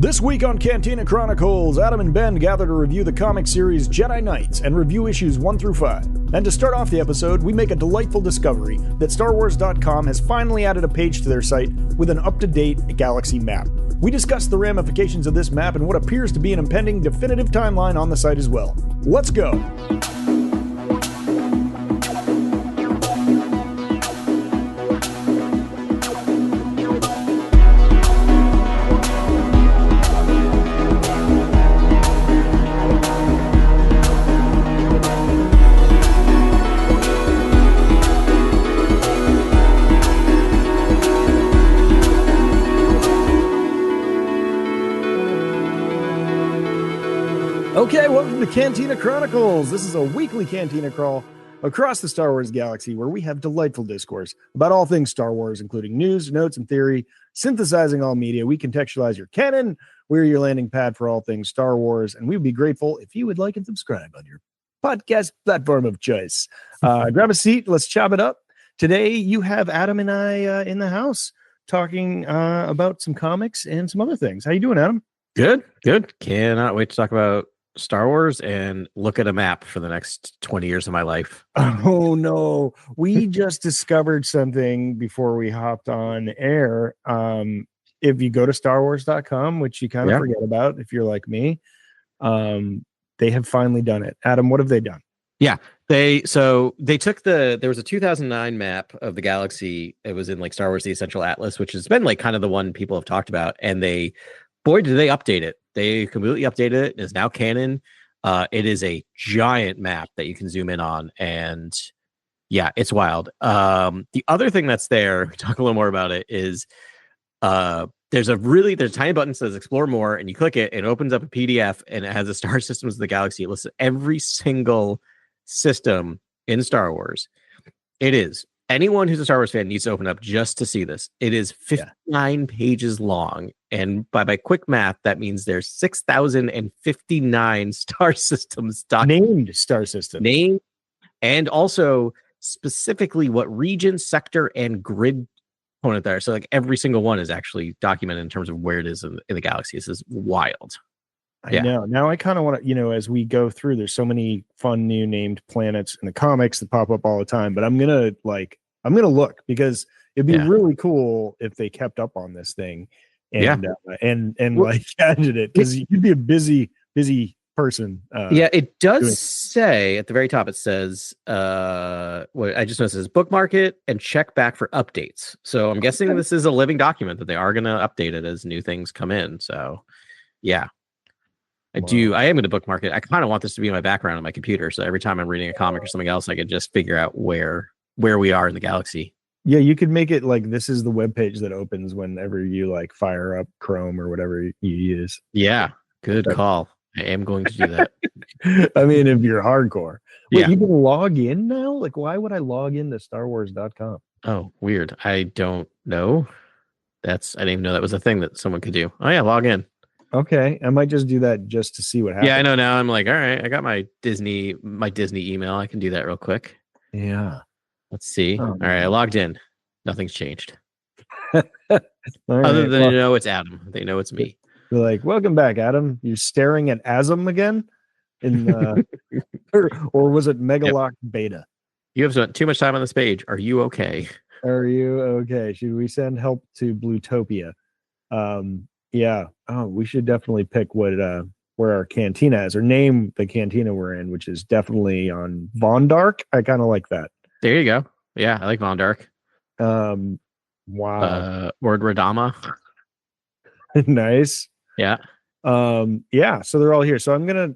This week on Cantina Chronicles, Adam and Ben gather to review the comic series Jedi Knights and review issues 1 through 5. And to start off the episode, we make a delightful discovery that StarWars.com has finally added a page to their site with an up-to-date galaxy map. We discuss the ramifications of this map and what appears to be an impending definitive timeline on the site as well. Let's go! Okay, welcome to Cantina Chronicles. This is a weekly Cantina crawl across the Star Wars galaxy where we have delightful discourse about all things Star Wars, including news, notes, and theory, synthesizing all media. We contextualize your canon. We're your landing pad for all things Star Wars, and we would be grateful if you would like and subscribe on your podcast platform of choice. Grab a seat. Let's chop it up. Today, you have Adam and I in the house talking about some comics and some other things. How you doing, Adam? Good. Cannot wait to talk about Star Wars and look at a map for the next 20 years of my life. Oh no, we just discovered something before we hopped on air. If you go to starwars.com, which you kind of forget about if you're like me, they have finally done it. Adam, what have they done? Yeah, they took there was a 2009 map of the galaxy. It was in like Star Wars: The Essential Atlas, which has been like kind of the one people have talked about, and boy, did they update it. They completely updated it. It is now canon. It is a giant map that you can zoom in on. And yeah, it's wild. The other thing that's there, talk a little more about it, is there's a tiny button that says explore more, and you click it, and it opens up a PDF, and it has the star systems of the galaxy. It lists every single system in Star Wars. It is. Anyone who's a Star Wars fan needs to open up just to see this. It is 59 pages long. And by quick math, that means there's 6,059 star systems. Named star systems. Named. And also specifically what region, sector, and grid component there. So like every single one is actually documented in terms of where it is in the galaxy. This is wild. I know. Now I kind of want to, as we go through, there's so many fun new named planets in the comics that pop up all the time, but I'm going to look because it'd be really cool if they kept up on this thing and like added it, because you'd be a busy person. It does say at the very top, it says, what I just noticed is bookmark it and check back for updates. So I'm guessing this is a living document that they are going to update it as new things come in. So yeah. I am going to bookmark it. I kind of want this to be my background on my computer. So every time I'm reading a comic or something else, I can just figure out where we are in the galaxy. Yeah, you could make it like this is the webpage that opens whenever you like fire up Chrome or whatever you use. Yeah, good call. I am going to do that. I mean, if you're hardcore. Wait, yeah. You can log in now? Like, why would I log into starwars.com? Oh, weird. I don't know. I didn't even know that was a thing that someone could do. Oh yeah, log in. Okay, I might just do that just to see what happens. Yeah, I know now. I'm like, all right, I got my Disney email. I can do that real quick. Yeah. Let's see. Oh, all right, I logged in. Nothing's changed. Other than they know it's Adam. They know it's me. They're like, welcome back, Adam. You're staring at Asm again? Or was it Megalock Beta? You have spent too much time on this page. Are you okay? Are you okay? Should we send help to Bluetopia? Yeah. Oh, we should definitely pick where our cantina is, or name the cantina we're in, which is definitely on Von Dark. I kind of like that. There you go. Yeah, I like Von Dark. Wow. Word Radama. Nice. Yeah. Yeah. So they're all here. So I'm gonna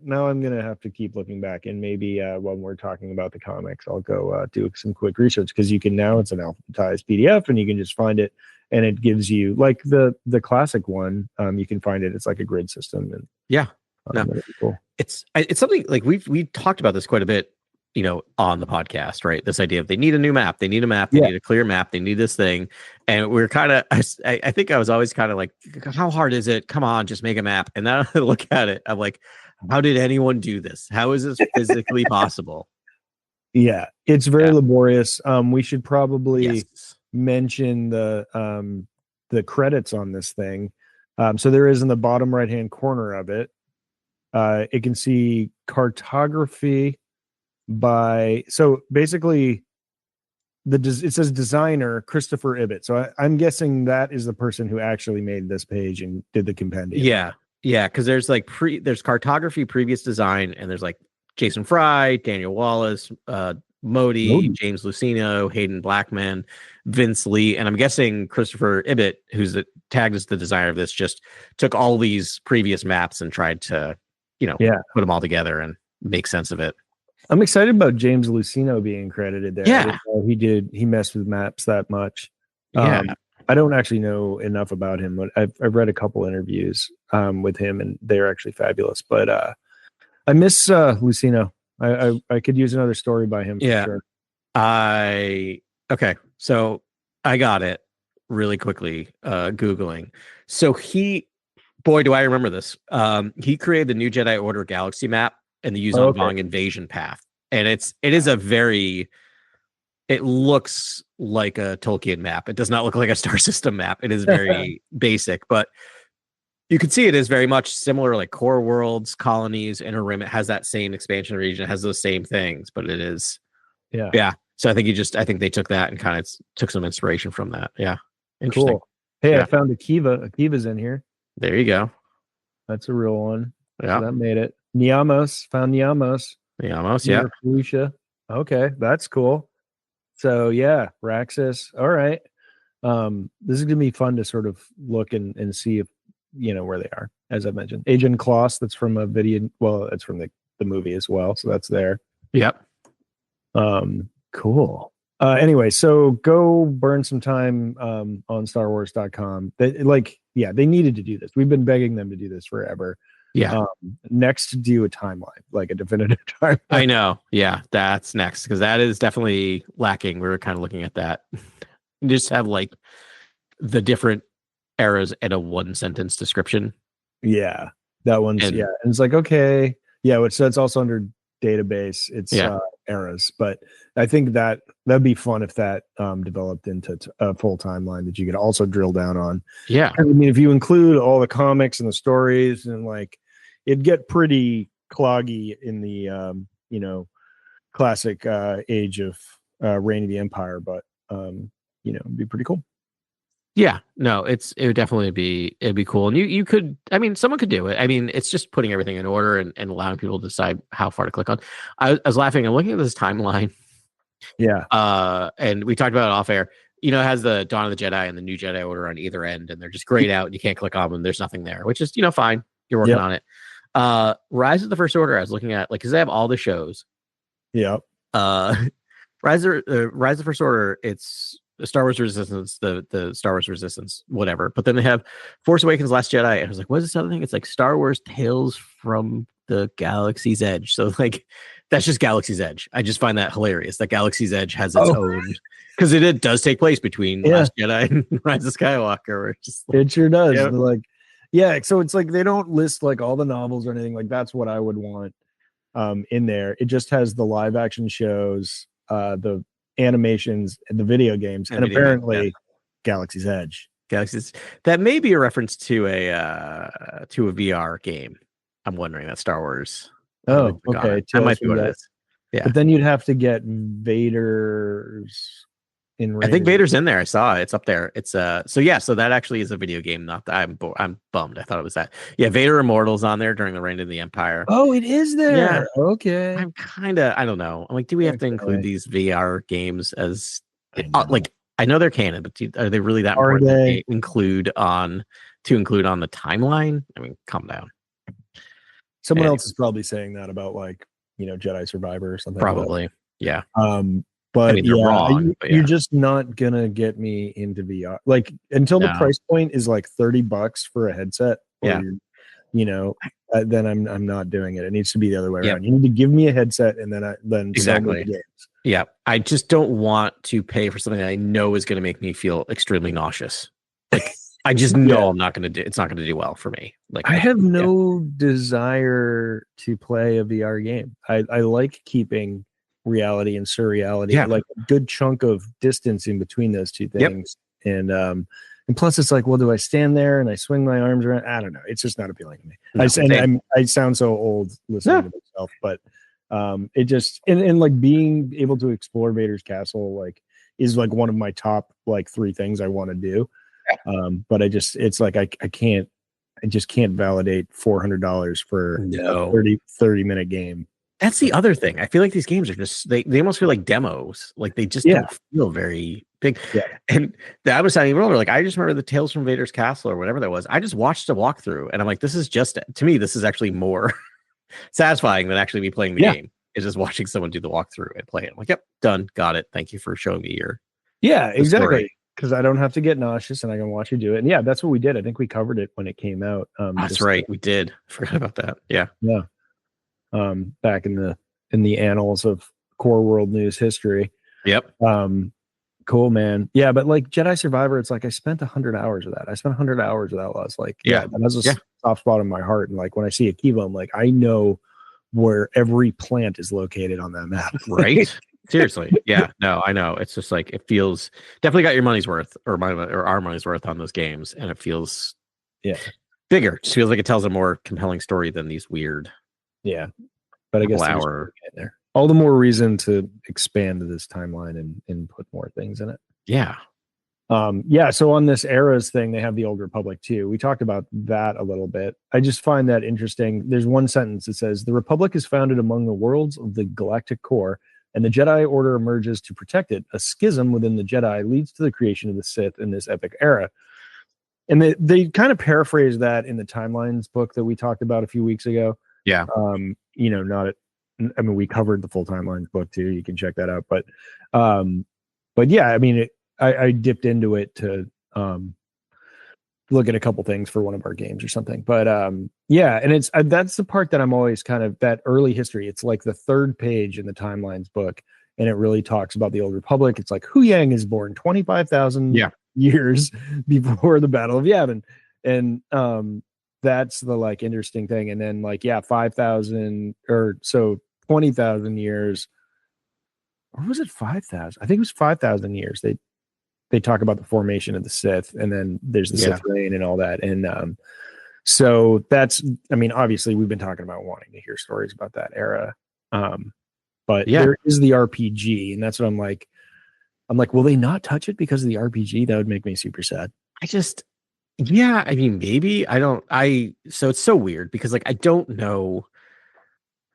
have to keep looking back, and maybe when we're talking about the comics, I'll go do some quick research, because it's an alphabetized PDF, and you can just find it. And it gives you like the classic one. You can find it. It's like a grid system. And cool. It's something like we talked about this quite a bit, on the podcast, right? This idea of they need a new map, they need a map, they need a clear map, they need this thing. And we're kind of, I think I was always kind of like, how hard is it? Come on, just make a map. And then I look at it, I'm like, how did anyone do this? How is this physically possible? Yeah, it's very laborious. We should probably mention the credits on this thing. So there is in the bottom right hand corner of it. It can see cartography by, so basically it says designer Christopher Ibbott. So I'm guessing that is the person who actually made this page and did the compendium. Yeah, because there's like there's cartography, previous design, and there's like Jason Fry, Daniel Wallace, Modi, James Lucino, Hayden Blackman, Vince Lee, and I'm guessing Christopher Ibbott, who's tagged as the designer of this, just took all these previous maps and tried to, put them all together and make sense of it. I'm excited about James Lucino being credited there. Yeah, he messed with maps that much. Yeah, I don't actually know enough about him, but I've read a couple interviews with him, and they're actually fabulous. But I miss Lucino. I could use another story by him for sure. Okay, so I got it really quickly, Googling. So boy, do I remember this. He created the new Jedi Order galaxy map and the Yuzon Vong invasion path. And it looks like a Tolkien map. It does not look like a star system map. It is very basic, but you can see it is very much similar, like core worlds, colonies, inner rim. It has that same expansion region. It has those same things, but it is, yeah. So I think they took that and kind of took some inspiration from that. Yeah. Interesting. Cool. Hey, I found Akiva. Akiva's in here. There you go. That's a real one. Yeah. So that made it. Niamos. Found Niamos. Niamos, yeah. Felicia. Okay, that's cool. So yeah, Raxus. All right. This is gonna be fun to sort of look and see if where they are, as I mentioned. Agent Kloss, that's from a video. Well, it's from the movie as well. So that's there. Yep. Cool. Anyway, so go burn some time on StarWars.com. They needed to do this. We've been begging them to do this forever. Yeah. Next, do a timeline, like a definitive timeline. I know. Yeah, that's next, because that is definitely lacking. We were kind of looking at that. Just have like the different eras and a one sentence description. Yeah, that one's and it's like, okay, yeah. So it's also under database. It's eras, but I think that'd be fun if that developed into a full timeline that you could also drill down on. Yeah, I mean, if you include all the comics and the stories, and like, it'd get pretty cloggy in the classic age of Reign of the Empire, but it'd be pretty cool. Yeah, no, it would definitely it'd be cool. And you could, I mean, someone could do it. I mean, it's just putting everything in order and allowing people to decide how far to click on. I was laughing. I'm looking at this timeline. Yeah. And we talked about it off air. It has the Dawn of the Jedi and the New Jedi Order on either end, and they're just grayed out and you can't click on them. There's nothing there, which is, fine. You're working on it. Rise of the First Order, I was looking at, like, because they have all the shows. Yeah. Rise of the First Order, it's the Star Wars Resistance, the Star Wars Resistance, whatever. But then they have Force Awakens, Last Jedi. And I was like, what is this other thing? It's like Star Wars Tales from the Galaxy's Edge. So like, that's just Galaxy's Edge. I just find that hilarious that Galaxy's Edge has its own, because it does take place between Last Jedi and Rise of Skywalker. It sure does. Yeah. Like, yeah. So it's like, they don't list like all the novels or anything. Like, that's what I would want in there. It just has the live action shows, the animations, and the video games, and apparently Galaxy's Edge. That may be a reference to a VR game. I'm wondering that Star Wars. Oh, okay. That might be what it is. Yeah, but then you'd have to get Vader's in. I think Vader's in there. I saw it. It's up there. It's so that actually is a video game. Not that I'm bummed. I thought it was that. Yeah, Vader Immortal's on there during the Reign of the Empire. Oh, it is there. Yeah. Okay. I'm I don't know. I'm like, do we have to include these VR games as I know they're canon, but are they really that important to include on the timeline? I mean, calm down. Someone else is probably saying that about like, Jedi Survivor or something. Probably. Like yeah. But I mean, they're wrong, you're just not gonna get me into VR. Like, until the price point is like $30 for a headset. Then I'm not doing it. It needs to be the other way around. You need to give me a headset and then exactly. Games. Yeah, I just don't want to pay for something that I know is going to make me feel extremely nauseous. Like, I just know it's not going to do well for me. Like, I have no desire to play a VR game. I like keeping reality and surreality, like a good chunk of distance in between those two things. And And plus, it's like, well, do I stand there and I swing my arms around? I don't know. It's just not appealing to me. No, I sound so old listening to myself, but it just and like being able to explore Vader's castle like is like one of my top like 3 things I want to do. But it's like I just can't validate $400 for a 30 minute game. That's the other thing. I feel like these games are just they almost feel like demos. Like they just don't feel very big. Yeah. And I was telling you earlier, like I just remember the Tales from Vader's Castle or whatever that was. I just watched a walkthrough and I'm like, this is just to me, this is actually more satisfying than actually me playing the game. It's just watching someone do the walkthrough and play it. I'm like, yep, done, got it. Thank you for showing me your exactly. Because I don't have to get nauseous and I can watch you do it. And yeah, that's what we did. I think we covered it when it came out. That's right. We did. Forgot about that. Yeah. Yeah. Back in the annals of core world news history. Yep. Cool, man. Yeah, but like Jedi Survivor, it's like I spent 100 hours with that. I spent 100 hours with Outlaws. Like, that has a soft spot in my heart. And like when I see a Kiva, I'm like, I know where every plant is located on that map. Right. Seriously. Yeah. No, I know. It's just like it feels definitely got your money's worth or our money's worth on those games. And it feels bigger. It just feels like it tells a more compelling story than these weird. Yeah. But I guess there. All the more reason to expand this timeline and put more things in it. Yeah. So on this Eras thing, they have the Old Republic too. We talked about that a little bit. I just find that interesting. There's one sentence that says, the Republic is founded among the worlds of the galactic core, and the Jedi Order emerges to protect it. A schism within the Jedi leads to the creation of the Sith in this epic era. And they kind of paraphrase that in the Timelines book that we talked about a few weeks ago. Yeah. We covered the full Timelines book too. You can check that out. But yeah, I mean, I dipped into it to look at a couple things for one of our games or something. But and it's that's the part that I'm always kind of that early history. It's like the 3rd page in the Timelines book, and it really talks about the Old Republic. It's like Hu Yang is born 25,000 years before the Battle of Yavin, and that's the like interesting thing. And then like 5,000 or so 20,000 years, or was it 5,000? I think it was 5,000 years. They talk about the formation of the Sith, and then there's the Sith reign and all that. And so that's, I mean, obviously we've been talking about wanting to hear stories about that era. But there is the RPG, and that's what I'm like, will they not touch it because of the RPG? That would make me super sad. I mean, maybe so it's so weird because like, I don't know,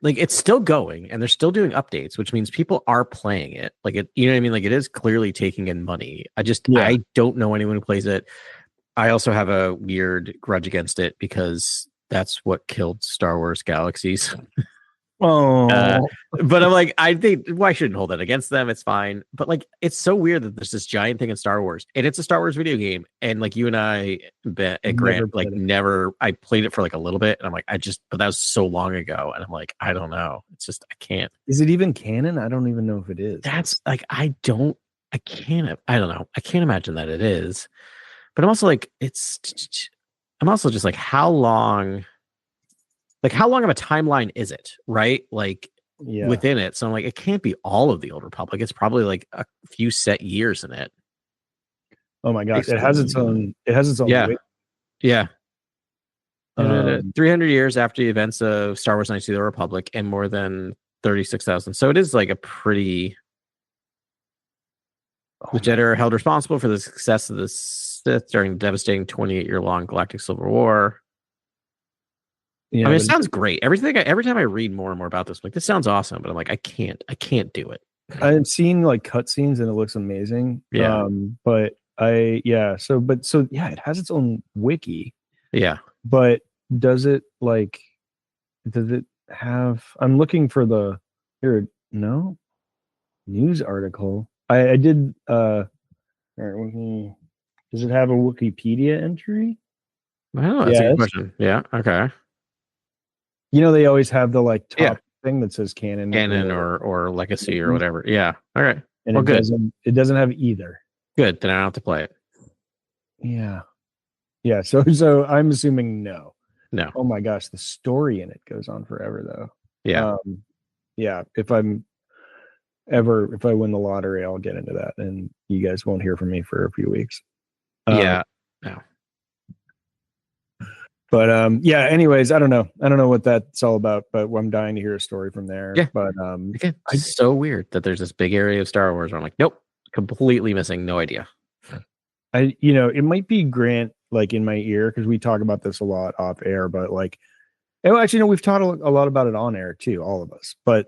like it's still going and they're still doing updates, which means people are playing it. Like it, you know what I mean? Like it is clearly taking in money. I don't know anyone who plays it. I also have a weird grudge against it because that's what killed Star Wars Galaxies. But I'm like, I think why shouldn't hold that against them? It's fine. But like, it's so weird that there's this giant thing in Star Wars, and it's a Star Wars video game. And like you and I, Grant, like never. I played it for like a little bit, and I'm like, but that was so long ago, and I'm like, I don't know. It's just I can't. Is it even canon? I don't even know if it is. That's like I don't know. I can't imagine that it is. But I'm also like, I'm also just like, how long? Like, how long of a timeline is it, right? Like, within it. So I'm like, it can't be all of the Old Republic. It's probably like a few set years in it. Oh my gosh, it has its own. Yeah. 300 years after the events of Star Wars: Knights of the Republic, and more than 36,000. So it is like a pretty. The Jedi are held responsible for the success of the Sith during the devastating 28-year-long Galactic Civil War. Yeah, I mean, it sounds great. Every time I read more and more about this, I'm like, this sounds awesome, but I'm like, I can't do it. I've seen like cutscenes and it looks amazing. Yeah. So it has its own wiki. Yeah. But does it have, I'm looking for news article. I did, all right, does it have a Wikipedia entry? Well, that's a good question. Yeah. Okay. You know, they always have the like top thing that says canon or legacy or whatever. Yeah. All right. And it doesn't have either. Good. Then I don't have to play it. Yeah. Yeah. So I'm assuming no. No. Oh my gosh. The story in it goes on forever though. Yeah. If I win the lottery, I'll get into that and you guys won't hear from me for a few weeks. Yeah. No. But yeah, anyways, I don't know what that's all about, but I'm dying to hear a story from there. Yeah. But Again, so weird that there's this big area of Star Wars where I'm like, nope, completely missing, no idea. it might be Grant like in my ear because we talk about this a lot off air, but like, actually, no, we've talked a lot about it on air too, all of us. But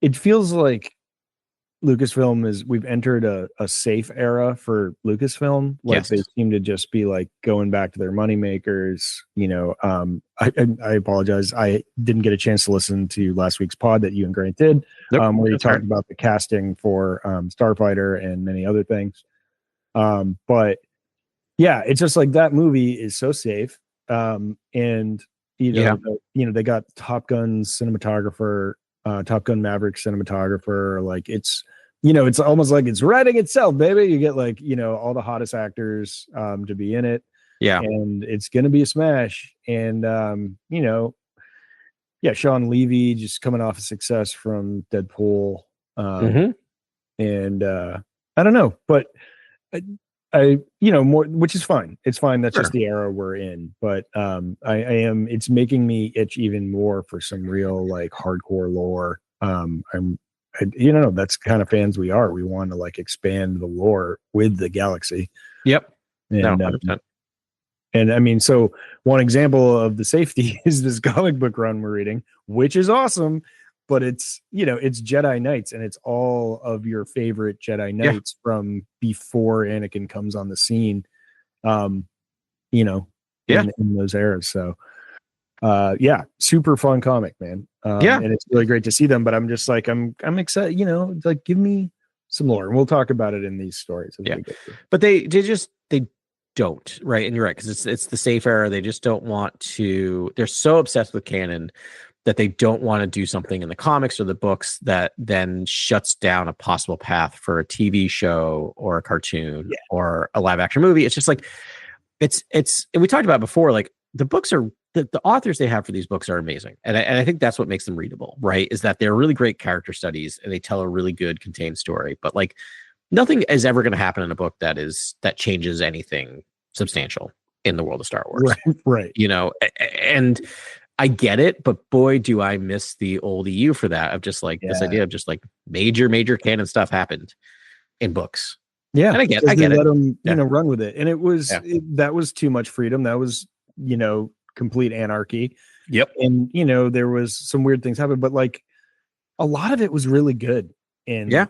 it feels like we've entered a safe era for Lucasfilm. Like Yes. they seem to just be like going back to their money makers. I apologize. I didn't get a chance to listen to last week's pod that you and Grant did, Nope, where you that's talked fair. about the casting for Starfighter and many other things. But yeah, it's just like that movie is so safe. And Yeah. they got Top Gun cinematographer, Top Gun Maverick cinematographer. Like it's almost like it's writing itself, baby. You get like, all the hottest actors to be in it. Yeah. And it's gonna be a smash. And yeah, Sean Levy just coming off a success from Deadpool. Mm-hmm. And I don't know, but more, which is fine. It's fine. That's Sure. just the era we're in. But it's making me itch even more for some real like hardcore lore. That's the kind of fans we are. We want to like expand the lore with the galaxy. Yep. No, And 100%. and I mean, so one example of the safety is this comic book run we're reading, which is awesome. But it's Jedi Knights, and it's all of your favorite Jedi Yeah. Knights from before Anakin comes on the scene. Um, in those eras. So yeah, super fun comic, man. Yeah. And it's really great to see them. But I'm just like I'm excited, like give me some lore, and we'll talk about it in these stories as Yeah. we get through. But they don't, right? And you're right, because it's the safe era. They just don't want to, they're so obsessed with canon that they don't want to do something in the comics or the books that then shuts down a possible path for a TV show or a cartoon or a live action movie. It's just like it's and we talked about it before, like the books are the authors they have for these books are amazing. And I think that's what makes them readable, right? Is that they're really great character studies and they tell a really good contained story. But like nothing is ever going to happen in a book that changes anything substantial in the world of Star Wars. Right. And I get it, but boy, do I miss the old EU for that, of just like this idea of just like major canon stuff happened in books. Yeah. And I get let it. them, run with it. And it was, that was too much freedom. That was, complete anarchy. Yep. And, there was some weird things happen, but like a lot of it was really good. And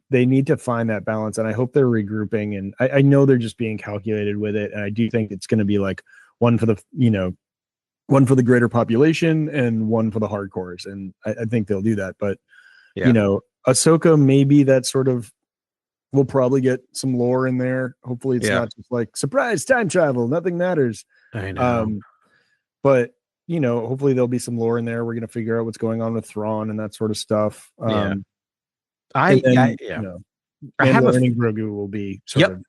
they need to find that balance. And I hope they're regrouping. And I know they're just being calculated with it. And I do think it's going to be like one for the greater population and one for the hardcores. And I think they'll do that. But, Ahsoka, maybe that sort of, we'll probably get some lore in there. Hopefully it's not just like surprise time travel. Nothing matters. I know. But hopefully there'll be some lore in there. We're going to figure out what's going on with Thrawn and that sort of stuff. And learning Grogu will be sort of,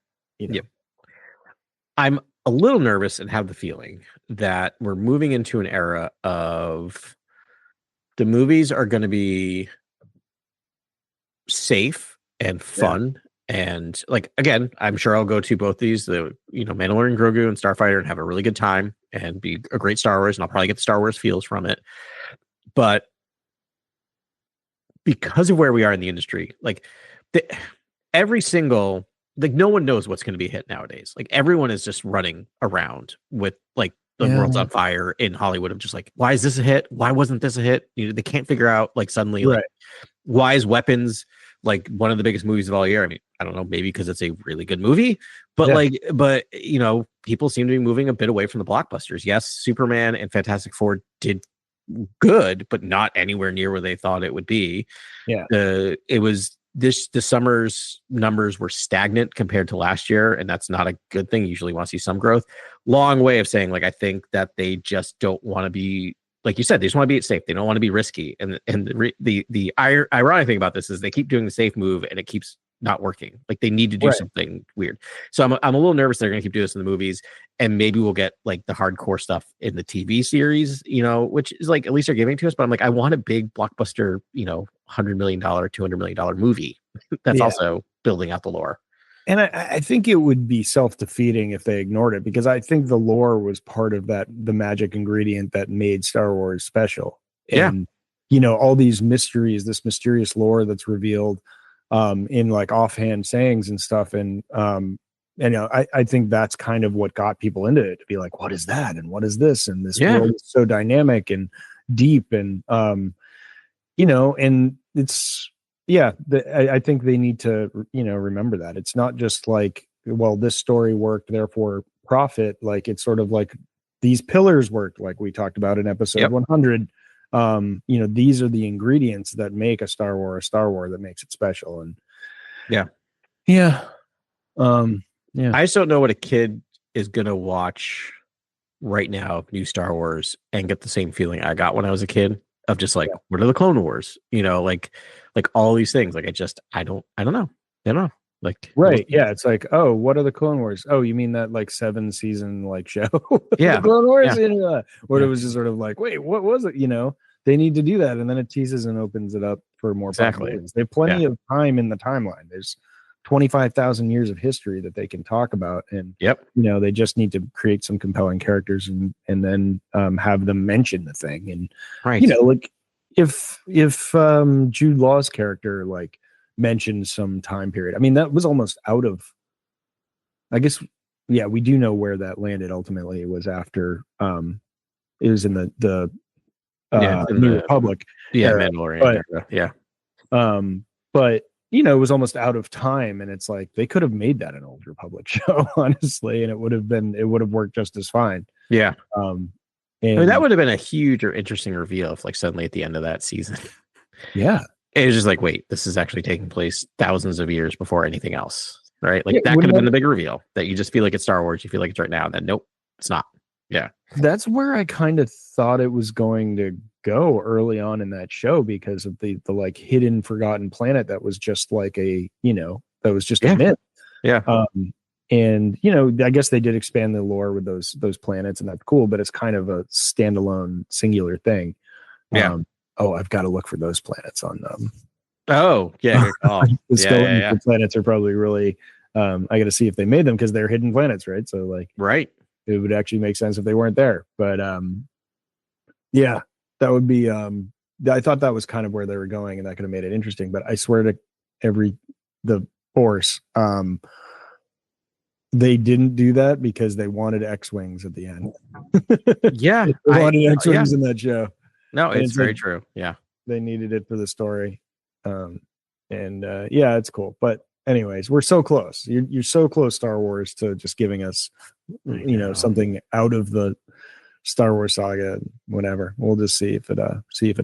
I'm a little nervous and have the feeling that we're moving into an era of the movies are going to be safe and fun. And like, again, I'm sure I'll go to both these, the, Mandalorian, Grogu, and Starfighter, and have a really good time and be a great Star Wars. And I'll probably get the Star Wars feels from it. But because of where we are in the industry, like every single, like no one knows what's going to be a hit nowadays. Like everyone is just running around with like the world's on fire in Hollywood of just like, why is this a hit? Why wasn't this a hit? They can't figure out like suddenly like, why is Weapons like one of the biggest movies of all year? I mean, I don't know, maybe because it's a really good movie, but people seem to be moving a bit away from the blockbusters. Yes, Superman and Fantastic Four did good, but not anywhere near where they thought it would be. It was this summer's numbers were stagnant compared to last year, and that's not a good thing. You usually want to see some growth. Long way of saying, like, I think that they just don't want to be, like you said, they just want to be safe. They don't want to be risky. And the ironic thing about this is they keep doing the safe move and it keeps not working. Like they need to do something weird. So I'm a little nervous they're going to keep doing this in the movies, and maybe we'll get like the hardcore stuff in the TV series, which is like, at least they're giving to us. But I'm like, I want a big blockbuster, $100 million, $200 million movie that's also building out the lore. And I think it would be self-defeating if they ignored it, because I think the lore was part of that, the magic ingredient that made Star Wars special. Yeah. And, all these mysteries, this mysterious lore that's revealed in like offhand sayings and stuff. And I think that's kind of what got people into it, to be like, what is that? And what is this? And this Yeah. world is so dynamic and deep. And, and it's, yeah, I think they need to, remember that it's not just like, well, this story worked, therefore profit. Like, it's sort of like these pillars worked, like we talked about in episode 100. These are the ingredients that make a Star Wars, that makes it special. And yeah. I just don't know what a kid is gonna watch right now, new Star Wars, and get the same feeling I got when I was a kid of just like, what are the Clone Wars? Like all these things. Like I don't know. Like, right. Yeah. It's like, oh, what are the Clone Wars? Oh, you mean that like 7-season like show? Yeah. The Clone Wars? Yeah. Where it was just sort of like, wait, what was it? They need to do that. And then it teases and opens it up for more possibilities. They have plenty of time in the timeline. There's 25,000 years of history that they can talk about. And, they just need to create some compelling characters and then have them mention the thing. And, like if Jude Law's character, like, mentioned some time period. I mean, that was almost out of, I guess, yeah, we do know where that landed ultimately. It was after it was in the New Republic. Era. Mandalorian. But it was almost out of time, and it's like they could have made that an Old Republic show, honestly, and it would have worked just as fine. Yeah. And I mean, that would have been a huge or interesting reveal if, like, suddenly at the end of that season, it was just like, wait, this is actually taking place thousands of years before anything else, right? Like, that could have been the big reveal, that you just feel like it's Star Wars, you feel like it's right now, and then nope, it's not. Yeah, that's where I kind of thought it was going to go early on in that show, because of the like hidden, forgotten planet that was just like a that was just a myth. And I guess they did expand the lore with those planets, and that's cool, but it's kind of a standalone, singular thing. I've got to look for those planets on the planets are probably really I got to see if they made them, because they're hidden planets, right? So like, it would actually make sense if they weren't there. But that would be I thought that was kind of where they were going, and that could have made it interesting. But I swear to the Force, they didn't do that because they wanted X-Wings at the end. They wanted X-Wings in that show. No, it's very true. Yeah. They needed it for the story. It's cool. But anyways, we're so close. You're so close, Star Wars, to just giving us, something out of the Star Wars saga. Whatever. We'll just see if it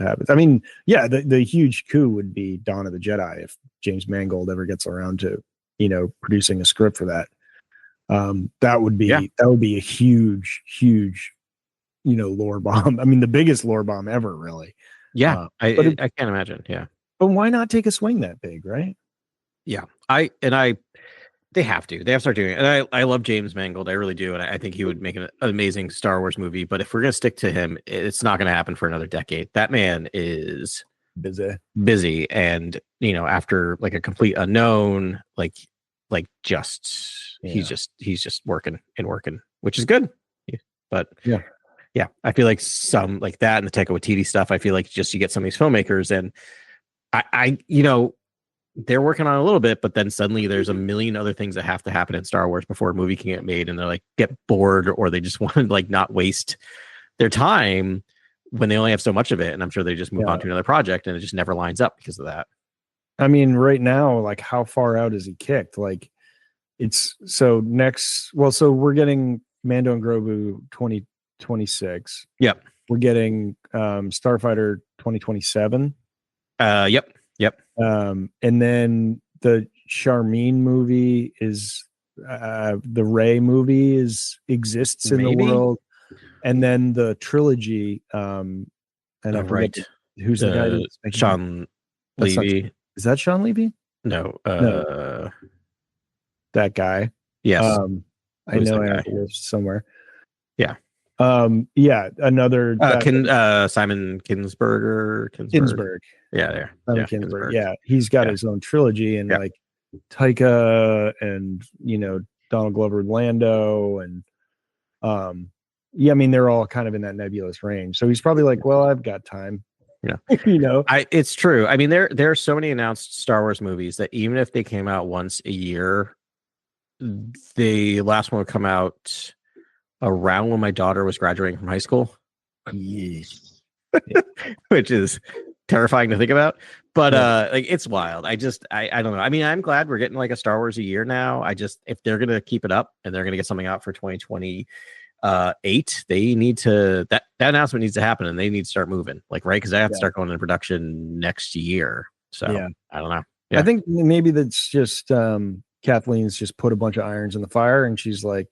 happens. I mean, the huge coup would be Dawn of the Jedi if James Mangold ever gets around to, producing a script for that. That would be a huge, huge, lore bomb. I mean, the biggest lore bomb ever, really. I can't imagine. Yeah. But why not take a swing that big, right? Yeah. They have to start doing it. And I love James Mangold. I really do. And I think he would make an amazing Star Wars movie. But if we're going to stick to him, it's not going to happen for another decade. That man is busy. And, after like a complete unknown, he's just working, which is good. But I feel like some like that and the Taika Waititi stuff, I feel like just you get some of these filmmakers and I they're working on a little bit, but then suddenly there's a million other things that have to happen in Star Wars before a movie can get made, and they're like get bored, or they just want to like not waste their time when they only have so much of it. And I'm sure they just move on to another project, and it just never lines up because of that. I mean, right now, like, how far out is he kicked? Like, it's so next. Well, so we're getting Mando and Grogu 2026. Yep. We're getting Starfighter 2027. Yep. And then the Charmin movie is the Rey movie exists in the world, and then the trilogy. And I forget who's the guy that's Sean Levy. Is that Sean Levy? No. That guy. Yes. I know I live somewhere. Yeah. Another Simon Kinsberg. Kinsberg. Yeah, there. Kinsberg. Yeah, he's got his own trilogy, and like Taika and Donald Glover, Lando, and yeah, I mean they're all kind of in that nebulous range. So he's probably like, well, I've got time. Yeah. It's true. I mean, there are so many announced Star Wars movies that even if they came out once a year, the last one would come out around when my daughter was graduating from high school. Yes. Which is terrifying to think about. But like it's wild. I don't know. I mean, I'm glad we're getting like a Star Wars a year now. If they're gonna keep it up and they're gonna get something out for 2028, they need to that announcement needs to happen and they need to start moving. Like, right, because they have to start going into production next year. So I don't know. I think maybe that's just Kathleen's just put a bunch of irons in the fire and she's like,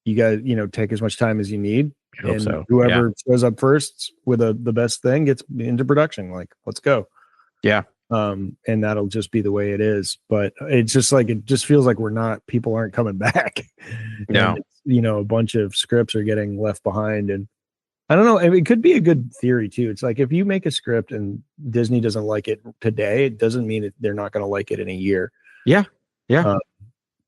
you guys, take as much time as you need. And whoever shows up first with the best thing gets into production. Like, let's go. Yeah. And that'll just be the way it is. But it's just like, it just feels like people aren't coming back. No. And, a bunch of scripts are getting left behind. And I don't know. I mean, it could be a good theory too. It's like, if you make a script and Disney doesn't like it today, it doesn't mean they're not going to like it in a year. Yeah. Yeah.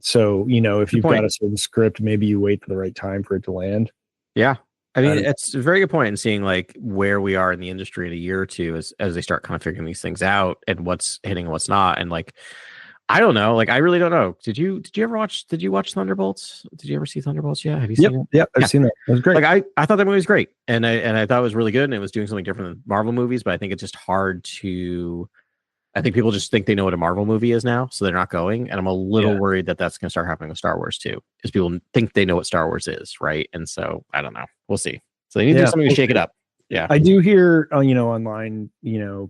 So, if you've got a certain script, maybe you wait for the right time for it to land. Yeah. I mean, it's a very good point in seeing like where we are in the industry in a year or two as they start kind of figuring these things out and what's hitting and what's not. And like, I don't know. Like, I really don't know. Did you watch Thunderbolts? Did you ever see Thunderbolts? Yeah. Have you seen it? Yeah, I've seen that. It was great. Like, I thought that movie was great. And I thought it was really good. And it was doing something different than Marvel movies, but I think it's just hard I think people just think they know what a Marvel movie is now, so they're not going. And I'm a little worried that that's going to start happening with Star Wars too, because people think they know what Star Wars is, right? And so I don't know. We'll see. So they need to do something to shake it up. Yeah, I do hear, online,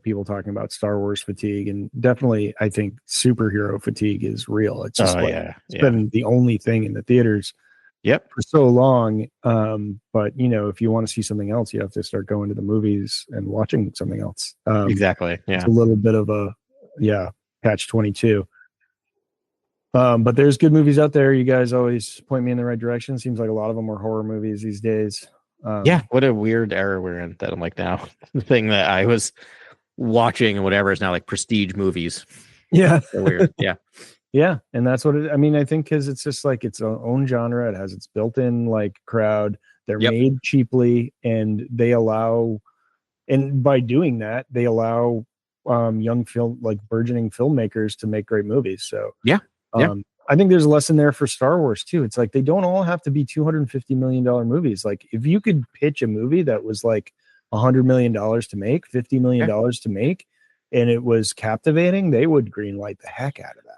people talking about Star Wars fatigue, and definitely, I think superhero fatigue is real. It's just it's been the only thing in the theaters. Yep. For so long. But if you want to see something else, you have to start going to the movies and watching something else. Exactly. Yeah. It's a little bit of a catch 22. But there's good movies out there. You guys always point me in the right direction. Seems like a lot of them are horror movies these days. What a weird era we're in that I'm like now. The thing that I was watching and whatever is now like prestige movies. Yeah. So weird. Yeah. Yeah, and that's what I think, because it's just like its own genre. It has its built-in like crowd. They're made cheaply, and they allow, and by doing that, they allow young burgeoning filmmakers to make great movies. So I think there's a lesson there for Star Wars too. It's like they don't all have to be $250 million movies. Like, if you could pitch a movie that was like $100 million to make, $50 million to make, and it was captivating, they would greenlight the heck out of that.